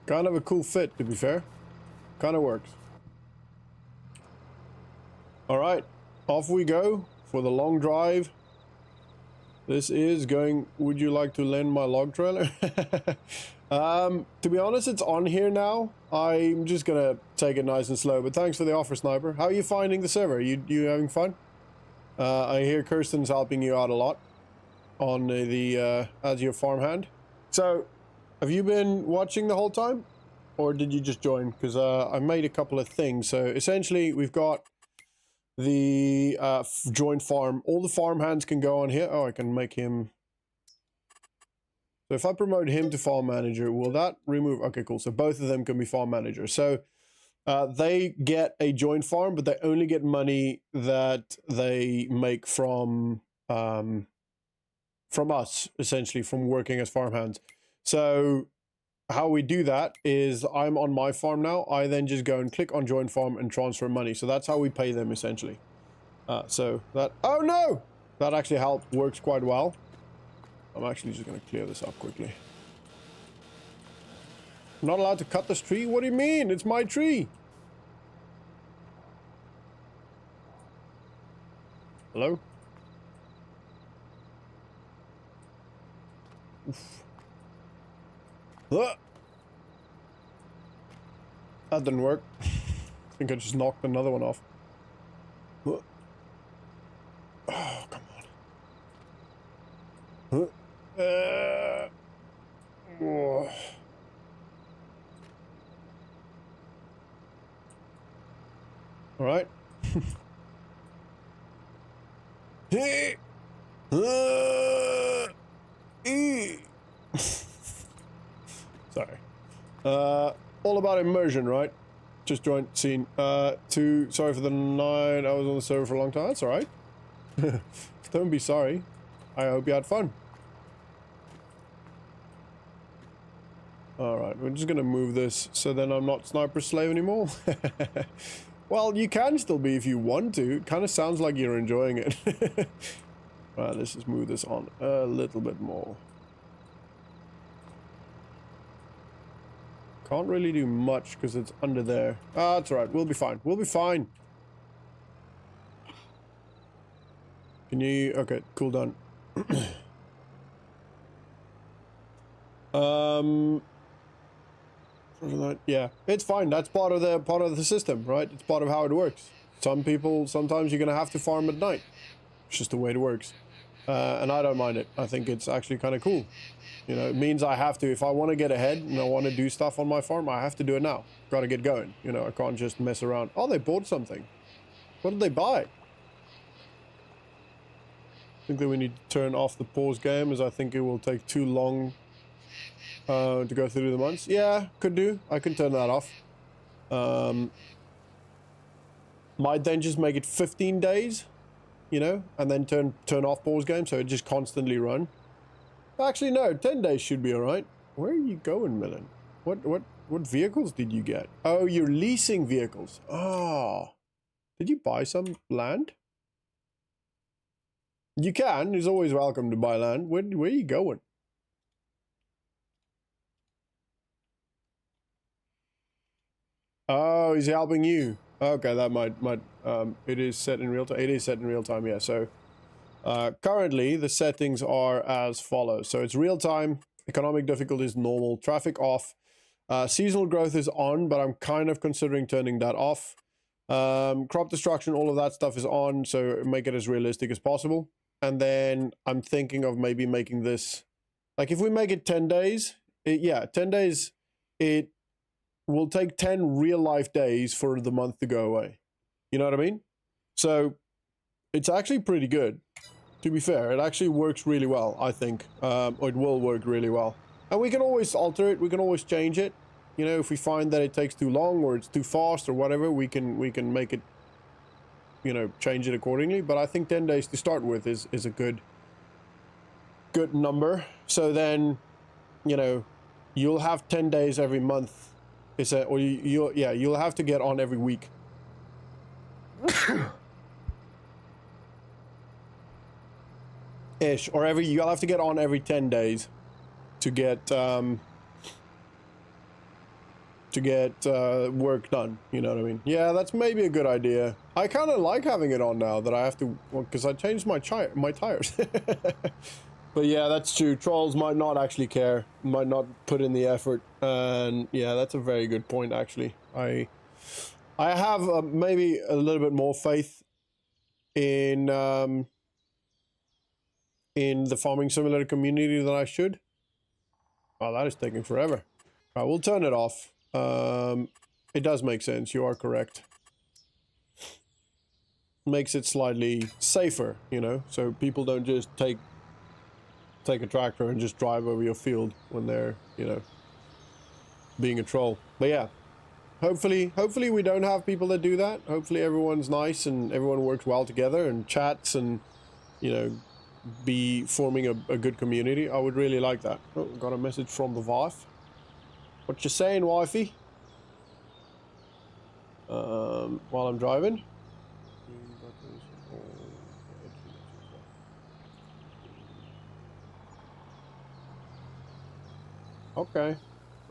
Kind of a cool fit, to be fair. Kind of works. All right. Off we go for the long drive. This is going, would you like to lend my log trailer? To be honest, it's on here now. I'm just gonna take it nice and slow, but thanks for the offer, Sniper. How are you finding the server? You having fun? I hear Kirsten's helping you out a lot on the as your farmhand. So, have you been watching the whole time? Or did you just join? Because I made a couple of things. So, essentially, we've got the joint farm. All the farmhands can go on here. Oh, I can make him... So if I promote him to farm manager, will that remove... Okay, cool. So both of them can be farm manager. So they get a joint farm, but they only get money that they make from us, essentially, from working as farmhands. So how we do that is I'm on my farm now. I then just go and click on join farm and transfer money. So that's how we pay them, essentially. So that... Oh, no! That actually works quite well. I'm actually just going to clear this up quickly. I'm not allowed to cut this tree? What do you mean? It's my tree. Hello? Oof. That didn't work. I think I just knocked another one off. Oh, come on. Oh. All right. Sorry. All about immersion, right? Just joined scene. Sorry for the 9 hours on the server for a long time. That's all right. Don't be sorry. I hope you had fun. Alright, we're just gonna move this so then I'm not Sniper Slave anymore. Well, you can still be if you want to. It kind of sounds like you're enjoying it. Alright, let's just move this on a little bit more. Can't really do much because it's under there. Ah, that's alright. We'll be fine. We'll be fine. Can you... Okay, cool, done. Yeah, it's fine. That's part of the system, right? It's part of how it works. Sometimes you're gonna have to farm at night. It's just the way it works. And I don't mind it. I think it's actually kind of cool. You know, it means I have to, if I want to get ahead and I want to do stuff on my farm, I have to do it now. Got to get going. You know, I can't just mess around. Oh, they bought something. What did they buy? I think that we need to turn off the pause game, as I think it will take too long to go through the months. Yeah, could do. I can turn that off. Might then just make it 15 days, you know, and then turn off pause game so it just constantly run. Actually, no, 10 days should be all right. Where are you going, Millen? What vehicles did you get? Oh, you're leasing vehicles. Oh, did you buy some land? You can. He's always welcome to buy land. Where are you going? Oh, he's helping you. Okay, that might it is set in real time. It is set in real time, yeah. So currently the settings are as follows. So it's real time, economic difficulty is normal, traffic off, seasonal growth is on, but I'm kind of considering turning that off. Crop destruction, all of that stuff is on, so make it as realistic as possible. And then I'm thinking of maybe making this, like if we make it 10 days, 10 days, it will take 10 real life days for the month to go away. You know what I mean? So it's actually pretty good. To be fair, it actually works really well, I think. Or it will work really well. And we can always alter it. We can always change it. You know, if we find that it takes too long or it's too fast or whatever, we can make it, you know, change it accordingly. But I think 10 days to start with is a good number. So then, you know, you'll have 10 days every month. You'll have to get on every week. Ish, or you'll have to get on every 10 days to get to get work done. You know what I mean? Yeah, that's maybe a good idea. I kind of like having it on now that I have to, because I changed my tires. But yeah, that's true. Trolls might not actually care, might not put in the effort, and yeah, that's a very good point. Actually, I have maybe a little bit more faith in the farming simulator community than I should. Oh, that is taking forever. All right, we'll turn it off. It does make sense. You are correct. Makes it slightly safer, you know, so people don't just take a tractor and just drive over your field when they're, you know, being a troll. But yeah, hopefully we don't have people that do that. Hopefully everyone's nice and everyone works well together and chats and, you know, be forming a good community. I would really like that. Oh, got a message from the wife. What you saying, wifey? While I'm driving. Okay,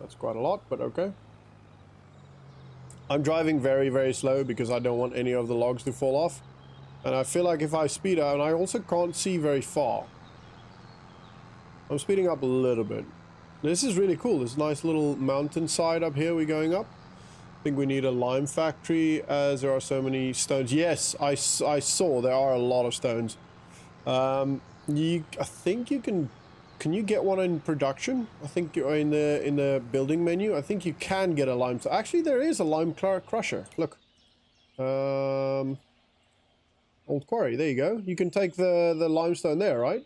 that's quite a lot, but okay. I'm driving very, very slow because I don't want any of the logs to fall off. And I feel like if I speed up, and I also can't see very far. I'm speeding up a little bit. This is really cool. This nice little mountainside up here we're going up. I think we need a lime factory as there are so many stones. Yes, I saw there are a lot of stones. I think you can you get one in production? I think you're in the building menu. I think you can get a lime. Actually, there is a lime crusher. Look. Old quarry. There you go. You can take the limestone there, right?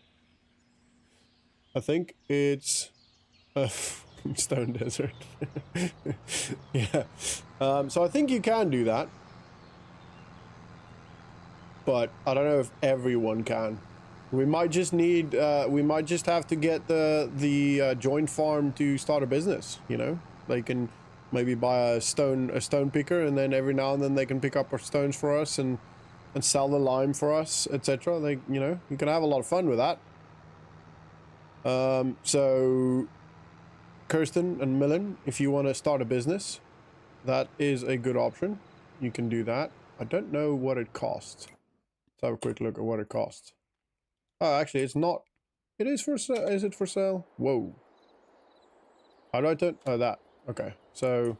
I think it's stone desert. Yeah. So I think you can do that. But I don't know if everyone can. We might just need, we might just have to get the joint farm to start a business, you know? They can maybe buy a stone picker, and then every now and then they can pick up our stones for us and sell the lime for us, etc. They, you know, you can have a lot of fun with that. So Kirsten and Millen, if you want to start a business, that is a good option. You can do that. I don't know what it costs. Let's have a quick look at what it costs. Oh, actually, it's not. It is for sale. Is it for sale? Whoa. How do I turn? Oh, that. Okay. So,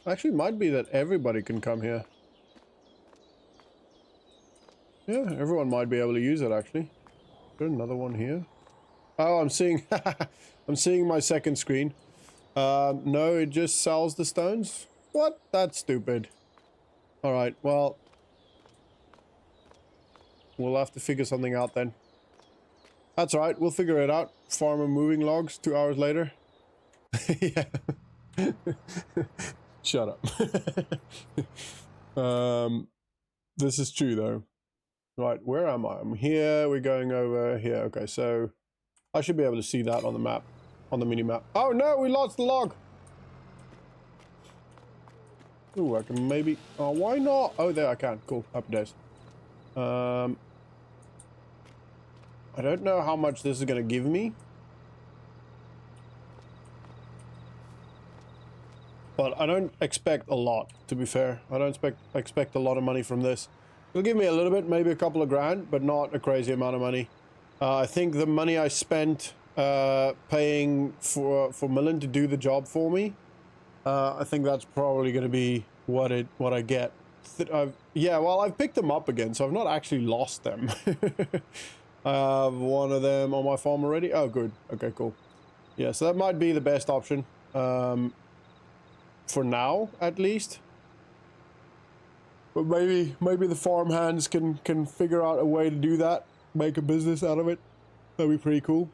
actually, might be that everybody can come here. Yeah, everyone might be able to use it, actually. Is there another one here? Oh, I'm seeing. I'm seeing my second screen. No, it just sells the stones. What? That's stupid. All right. Well. We'll have to figure something out then. That's all right. We'll figure it out. Farmer moving logs 2 hours later. Yeah. Shut up. This is true though. Right, where am I? I'm here. We're going over here. Okay, so I should be able to see that on the map, on the mini map. Oh no, we lost the log. Ooh, I can maybe. Oh, why not? Oh, there I can. Cool. Happy days. I don't know how much this is going to give me. But I don't expect a lot, to be fair. I don't expect a lot of money from this. It'll give me a little bit, maybe a couple of grand, but not a crazy amount of money. I think the money I spent paying for Millen to do the job for me, I think that's probably going to be what I get. Yeah, well, I've picked them up again, so I've not actually lost them. I have one of them on my farm already. Oh, good. Okay, cool. Yeah, so that might be the best option. For now, at least. But maybe the farm hands can figure out a way to do that. Make a business out of it. That'd be pretty cool.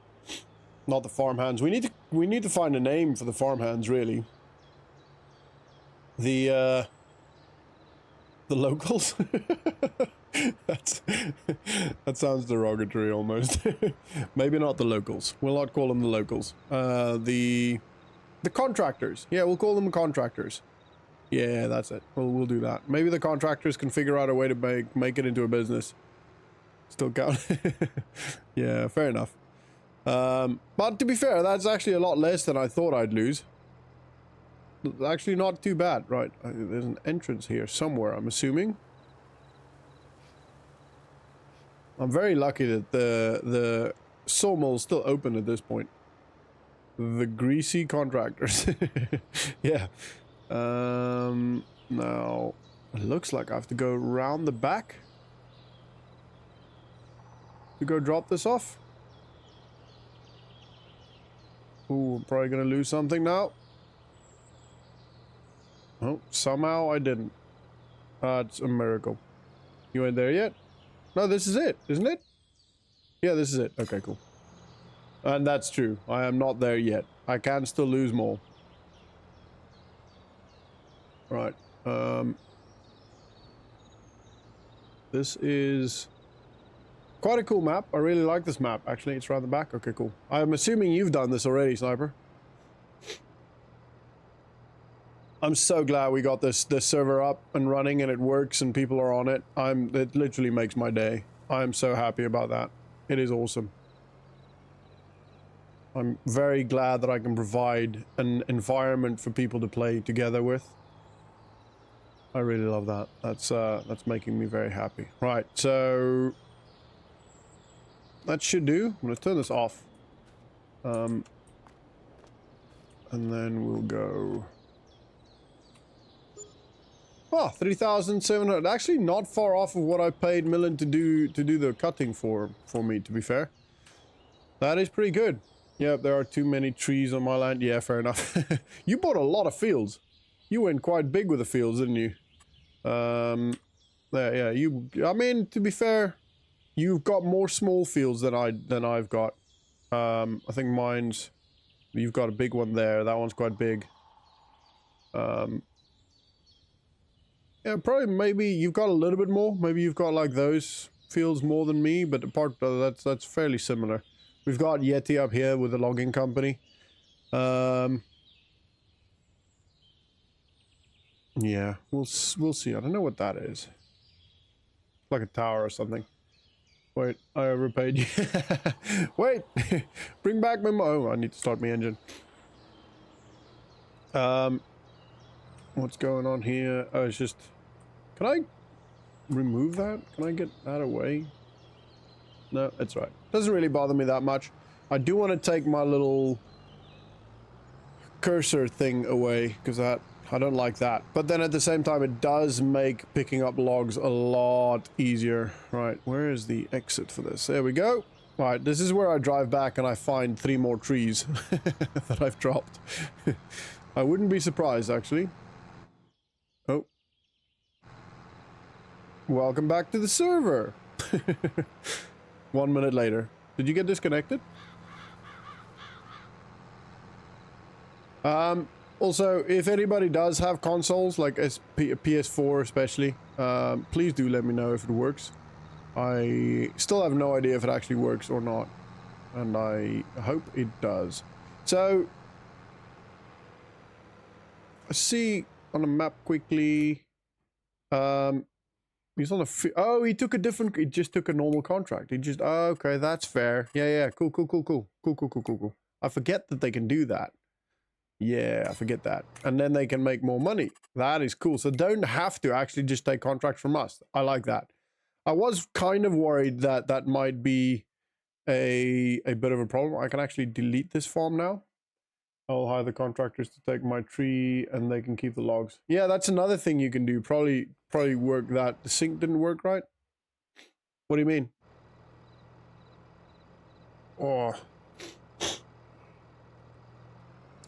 Not the farm hands. We need to find a name for the farm hands, really. The locals? That sounds derogatory almost. Maybe not the locals. We'll not call them the locals. The contractors. Yeah, we'll call them contractors. Yeah, that's it. We'll do that. Maybe the contractors can figure out a way to make it into a business. Still count. Yeah, fair enough. But to be fair, that's actually a lot less than I thought I'd lose. actually not too bad. Right, there's an entrance here somewhere, I'm assuming. I'm very lucky that the sawmill is still open at this point. The greasy contractors. Yeah. Now, it looks like I have to go around the back to go drop this off. Ooh, I'm probably gonna lose something now. Oh, somehow I didn't. It's a miracle. You ain't there yet? No, this is it, isn't it? Yeah, this is it. Okay, cool. And that's true. I am not there yet. I can still lose more. Right. This is quite a cool map. I really like this map. Actually, it's around the back. Okay, cool. I'm assuming you've done this already, Sniper. I'm so glad we got this server up and running and it works and people are on it. It literally makes my day. I'm so happy about that. It is awesome. I'm very glad that I can provide an environment for people to play together with. I really love that. That's making me very happy. Right, so that should do. I'm gonna turn this off. And then we'll go. Oh, 3,700. Actually, not far off of what I paid Millen to do the cutting for me. To be fair, that is pretty good. Yep, there are too many trees on my land. Yeah, fair enough. You bought a lot of fields. You went quite big with the fields, didn't you? Yeah. I mean, to be fair, you've got more small fields than I've got. I think mine's. You've got a big one there. That one's quite big. Yeah, probably maybe you've got a little bit more. Maybe you've got like those fields more than me, but apart that's fairly similar. We've got Yeti up here with the logging company. Yeah, we'll see. I don't know what that is. Like a tower or something. Wait, I overpaid you. Wait, bring back my oh, I need to start my engine. What's going on here? Oh, it's just. Can I remove that? Can I get that away? No, it's right. Doesn't really bother me that much. I do want to take my little cursor thing away because I don't like that. But then at the same time, it does make picking up logs a lot easier. Right, where is the exit for this? There we go. Right, this is where I drive back and I find 3 more trees that I've dropped. I wouldn't be surprised, actually. Oh. Welcome back to the server. 1 minute later. Did you get disconnected? Also, if anybody does have consoles, like PS4 especially, please do let me know if it works. I still have no idea if it actually works or not, and I hope it does. So, let's see on the map quickly. He's on a oh, he took a different, he just took a normal contract. He just, oh, okay, that's fair. Yeah, cool. I forget that they can do that. Yeah, I forget that. And then they can make more money. That is cool. So don't have to actually just take contracts from us. I like that. I was kind of worried that that might be a bit of a problem. I can actually delete this farm now. I'll hire the contractors to take my tree and they can keep the logs. Yeah, that's another thing you can do. Probably work that. The sync didn't work right. What do you mean? Oh.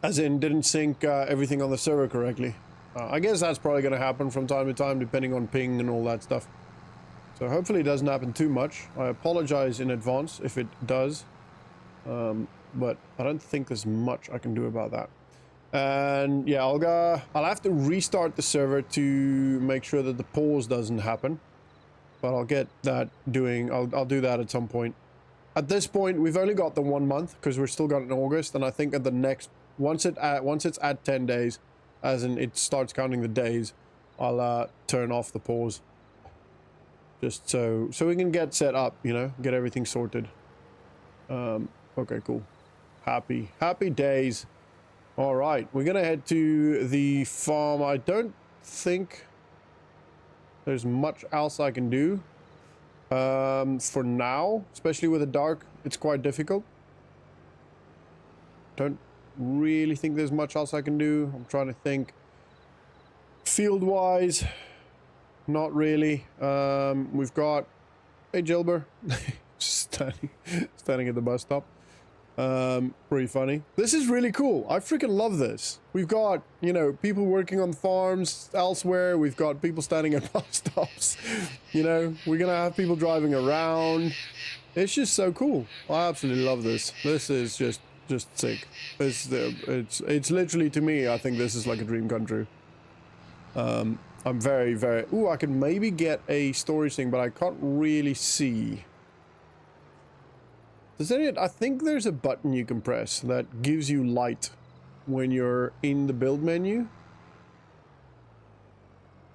As in, didn't sync everything on the server correctly. I guess that's probably going to happen from time to time, depending on ping and all that stuff. So hopefully it doesn't happen too much. I apologize in advance if it does. But I don't think there's much I can do about that. And yeah, I'll have to restart the server to make sure that the pause doesn't happen. But I'll get that doing. I'll do that at some point. At this point, we've only got the 1 month because we're still got in August, and I think at the next once it's at 10 days, as in it starts counting the days, I'll turn off the pause. Just so we can get set up, you know, get everything sorted. Okay, cool. Happy days. All right, we're gonna head to the farm. I don't think there's much else I can do for now, especially with the dark. It's quite difficult. Don't really think there's much else I can do. I'm trying to think. Field wise, not really. We've got hey Gilbert just standing at the bus stop. Pretty funny. This is really cool. I freaking love this. We've got, you know, people working on farms elsewhere. We've got people standing at bus stops. You know, we're gonna have people driving around. It's just so cool. I absolutely love this. This is just sick. It's literally, to me, I think this is like a dream come true. I'm very, very... Ooh, I can maybe get a storage thing, but I can't really see. Does any... I think there's a button you can press that gives you light when you're in the build menu.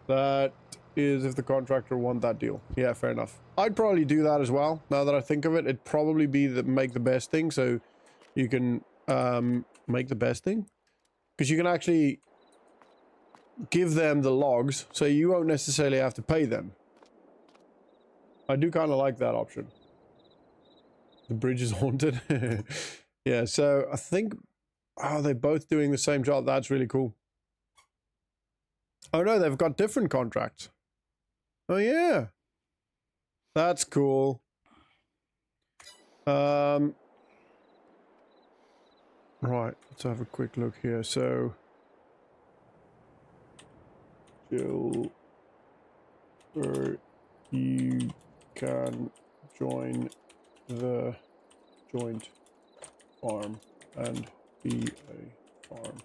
That is if the contractor want that deal. Yeah, fair enough. I'd probably do that as well. Now that I think of it, it'd probably be the make the best thing, so you can make the best thing. Because you can actually give them the logs, so you won't necessarily have to pay them. I do kind of like that option. The bridge is haunted. Yeah, so I think... Oh, they're both doing the same job. That's really cool. Oh no, they've got different contracts. Oh yeah. That's cool. Right, let's have a quick look here. So... Jill... you can join the joint farm and be a farm.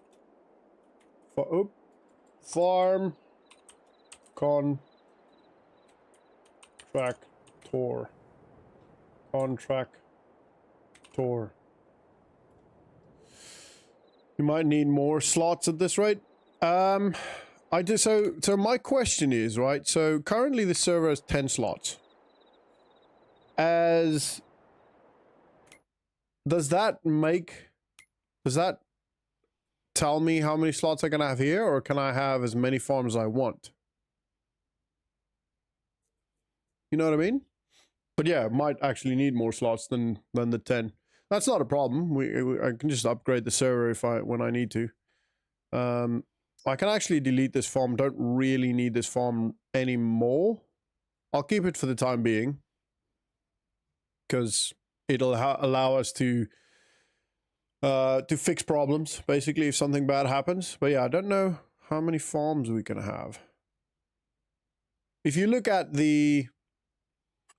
Farm contractor. You might need more slots at this rate. I do so my question is, right, so currently the server has 10 slots. Does that tell me how many slots I can have here, or can I have as many farms as I want? You know what I mean? But yeah, might actually need more slots than the 10. That's not a problem. I can just upgrade the server when I need to. I can actually delete this farm. Don't really need this farm anymore. I'll keep it for the time being, because it'll allow us to fix problems, basically, if something bad happens. But yeah, I don't know how many farms we can have. If you look at the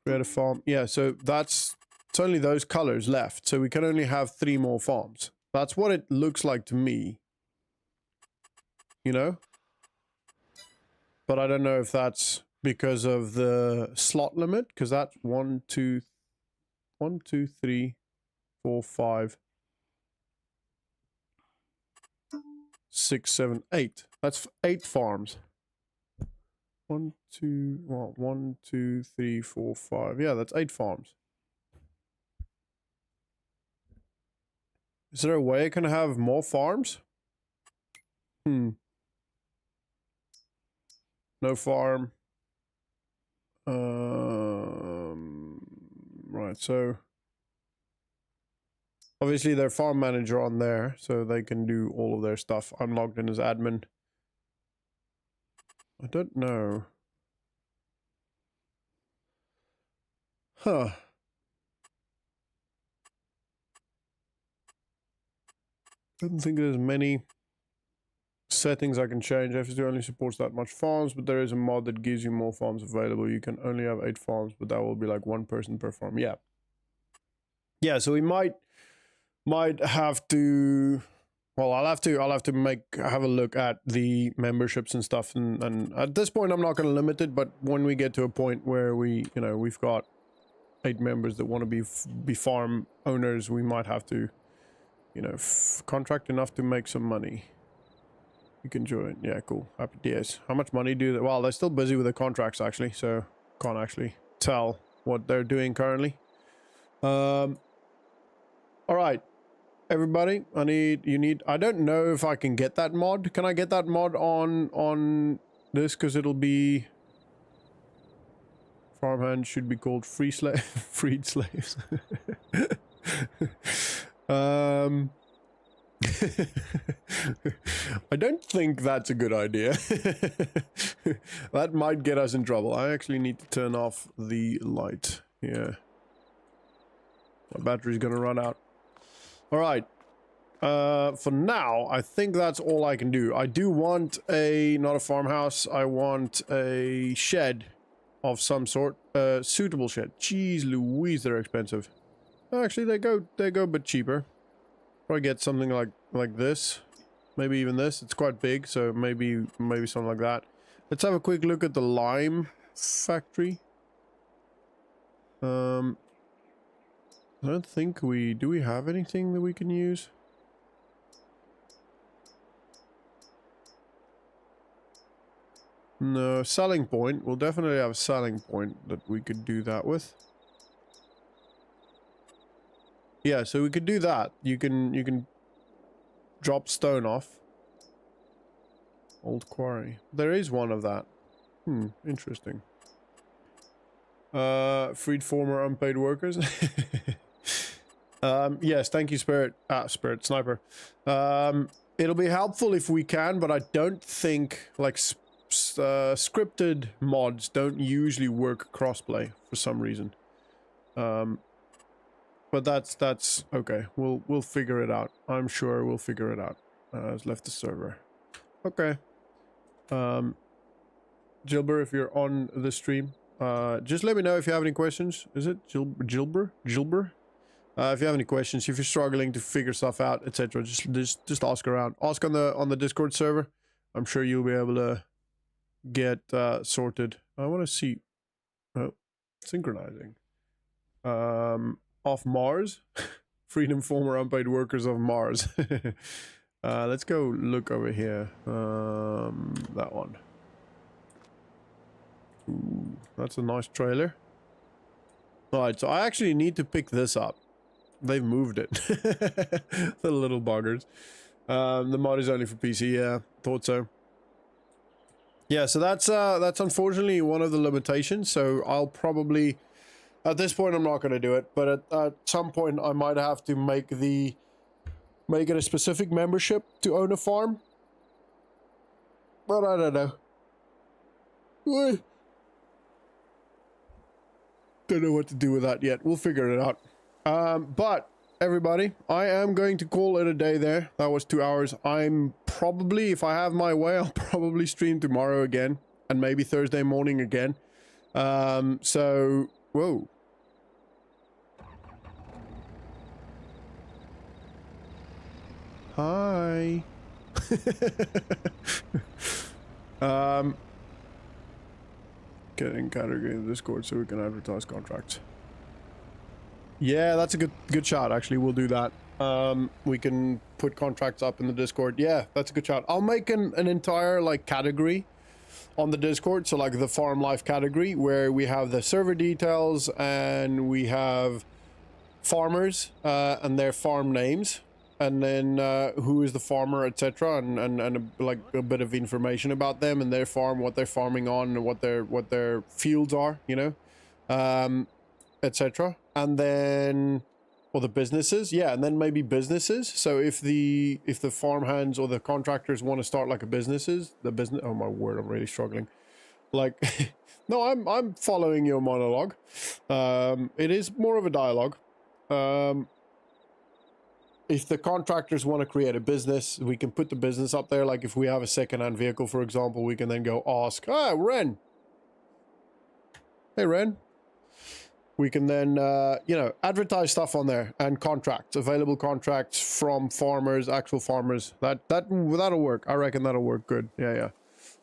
create a farm, yeah, so it's only those colors left, so we can only have 3 more farms. That's what it looks like to me, you know, but I don't know if that's because of the slot limit, because that's 1 2 3 4 5 6 7 8. That's 8 farms. 1 2 3 4 5. Yeah, that's 8 farms. Is there a way I can have more farms? No farm. Right, so obviously their farm manager on there, so they can do all of their stuff. I'm logged in as admin. I don't know. Huh. Don't think there's many settings I can change. FSD only supports that much farms, but there is a mod that gives you more farms available. You can only have 8 farms, but that will be like 1 person per farm. Yeah. Yeah, so we might have to... Well, I'll have to have a look at the memberships and stuff, and at this point I'm not going to limit it, but when we get to a point where we've got 8 members that want to be farm owners, we might have to, contract enough to make some money. You can join. Yeah, cool. Happy days. How much money do they... Well, they're still busy with the contracts, actually, so can't actually tell what they're doing currently. All right. everybody, I don't know if I can get that mod. Can I get that mod on this? Because it'll be farmhand should be called free slave, freed slaves. um, I don't think that's a good idea. That might get us in trouble. I actually need to turn off the light. Yeah. My battery's gonna run out. Alright. For now, I think that's all I can do. I do want not a farmhouse, I want a shed of some sort. Suitable shed. Jeez Louise, they're expensive. Actually, they go a bit cheaper. Probably get something like this. Maybe even this. It's quite big, so maybe something like that. Let's have a quick look at the lime factory. I don't think do we have anything that we can use? No, selling point. We'll definitely have a selling point that we could do that with. Yeah, so we could do that. You can drop stone off. Old quarry. There is one of that. Interesting. Freed former unpaid workers. Yes, thank you, Spirit. Spirit Sniper. It'll be helpful if we can, but I don't think, like, scripted mods don't usually work crossplay for some reason. But that's okay. We'll figure it out. I'm sure we'll figure it out. I've left the server. Okay. Gilber, if you're on the stream, just let me know if you have any questions. Is it Gilber? If you have any questions, if you're struggling to figure stuff out, etc., just ask around. Ask on the Discord server. I'm sure you'll be able to get sorted. I want to see. Oh, synchronizing. Off Mars. Freedom former unpaid workers of Mars. Let's go look over here. That one. Ooh, that's a nice trailer. Alright, so I actually need to pick this up. They've moved it. The little buggers. The mod is only for PC, yeah. Thought so. Yeah, so that's unfortunately one of the limitations, so I'll probably... At this point, I'm not going to do it, but at some point, I might have to make it a specific membership to own a farm. But I don't know. Don't know what to do with that yet. We'll figure it out. But everybody, I am going to call it a day there. That was 2 hours. I'm probably, if I have my way, I'll probably stream tomorrow again, and maybe Thursday morning again. So, whoa. Hi. Getting category in the Discord so we can advertise contracts. Yeah, that's a good shot. Actually, we'll do that. We can put contracts up in the Discord. Yeah, that's a good shot. I'll make an entire like category on the Discord, so like the farm life category, where we have the server details and we have farmers and their farm names, and then who is the farmer, etc., and like a bit of information about them and their farm, what they're farming on, and what their fields are, you know, etc. And then, or the businesses, yeah, and then maybe businesses. So if the farmhands or the contractors want to start like a businesses, oh my word, I'm really struggling. Like, no, I'm following your monologue. It is more of a dialogue. If the contractors want to create a business, we can put the business up there. Like if we have a second-hand vehicle, for example, we can then go ask, Ren. Hey, Ren. We can then, you know, advertise stuff on there and contracts, available contracts from farmers, actual farmers. That'll work. I reckon that'll work good. Yeah.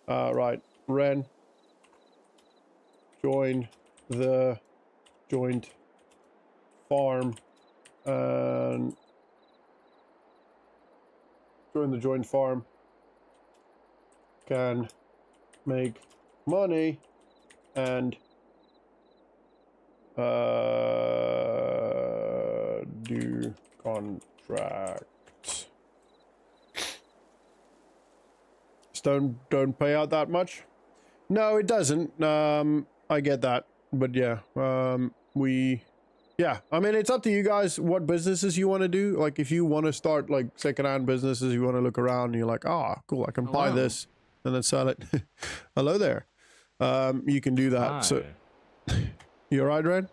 Right. Ren. Join the joint farm and join the joint farm. Can make money and do contracts. contract. Don't pay out that much. No, it doesn't. I get that, but yeah, yeah. I mean, it's up to you guys what businesses you want to do. Like, if you want to start like secondhand businesses, you want to look around, and you're like, ah, cool, I can buy this and then sell it. Hello there. You can do that. Hi. So, you alright, Red?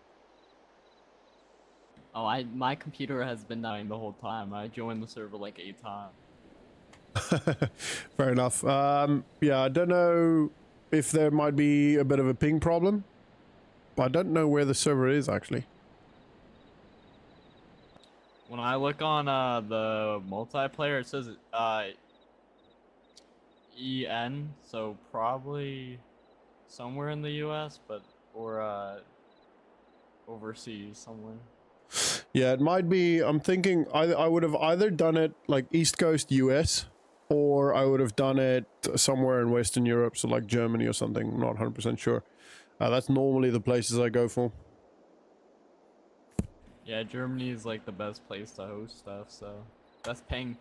Oh, my computer has been dying the whole time. I joined the server like 8 times. Fair enough. Yeah, I don't know if there might be a bit of a ping problem. I don't know where the server is actually. When I look on the multiplayer, it says EN, so probably somewhere in the US, or overseas somewhere. Yeah, it might be. I'm thinking I would have either done it like East Coast US, or I would have done it somewhere in Western Europe, so like Germany or something. I'm not 100% sure. That's normally the places I go for. Yeah, Germany is like the best place to host stuff, so that's ping.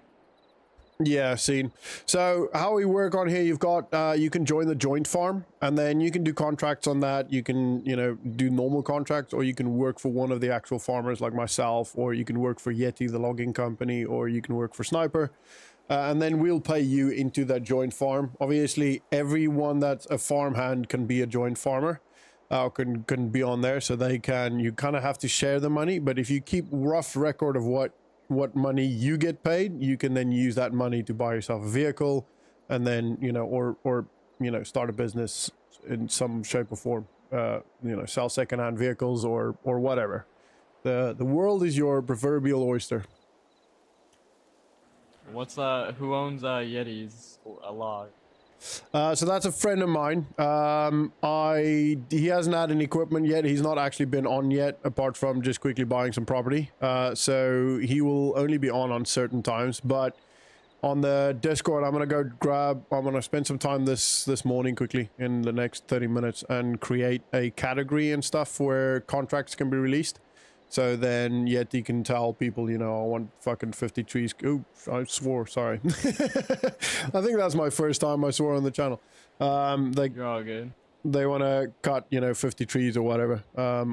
Yeah, seen. So how we work on here, you've got, you can join the joint farm, and then you can do contracts on that. You can, you know, do normal contracts, or you can work for one of the actual farmers like myself, or you can work for Yeti, the logging company, or you can work for Sniper. And then we'll pay you into that joint farm. Obviously, everyone that's a farmhand can be a joint farmer, can be on there, so they can, you kind of have to share the money, but if you keep rough record of what money you get paid, you can then use that money to buy yourself a vehicle, and then, you know, or you know, start a business in some shape or form, you know, sell secondhand vehicles or whatever. The world is your proverbial oyster. What's who owns Yetis a log? So that's a friend of mine. He hasn't had any equipment yet. He's not actually been on yet, apart from just quickly buying some property. So he will only be on certain times. But on the Discord, I'm gonna spend some time this morning quickly in the next 30 minutes and create a category and stuff where contracts can be released. So then Yeti can tell people, you know, I want fucking 50 trees. Ooh, I swore, sorry. I think that's my first time I swore on the channel. You're all good. They want to cut, you know, 50 trees or whatever.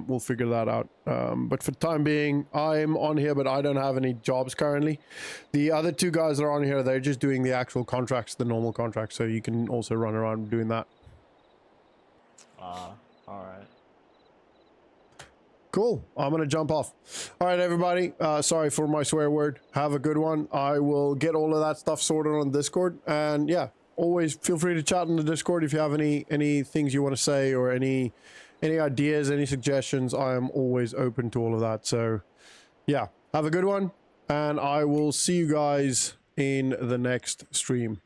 We'll figure that out. But for the time being, I'm on here, but I don't have any jobs currently. The other two guys that are on here, they're just doing the actual contracts, the normal contracts. So you can also run around doing that. All right. Cool. I'm going to jump off. All right, everybody. Sorry for my swear word. Have a good one. I will get all of that stuff sorted on Discord. And yeah, always feel free to chat in the Discord if you have any things you want to say, or any ideas, any suggestions. I am always open to all of that. So yeah, have a good one. And I will see you guys in the next stream.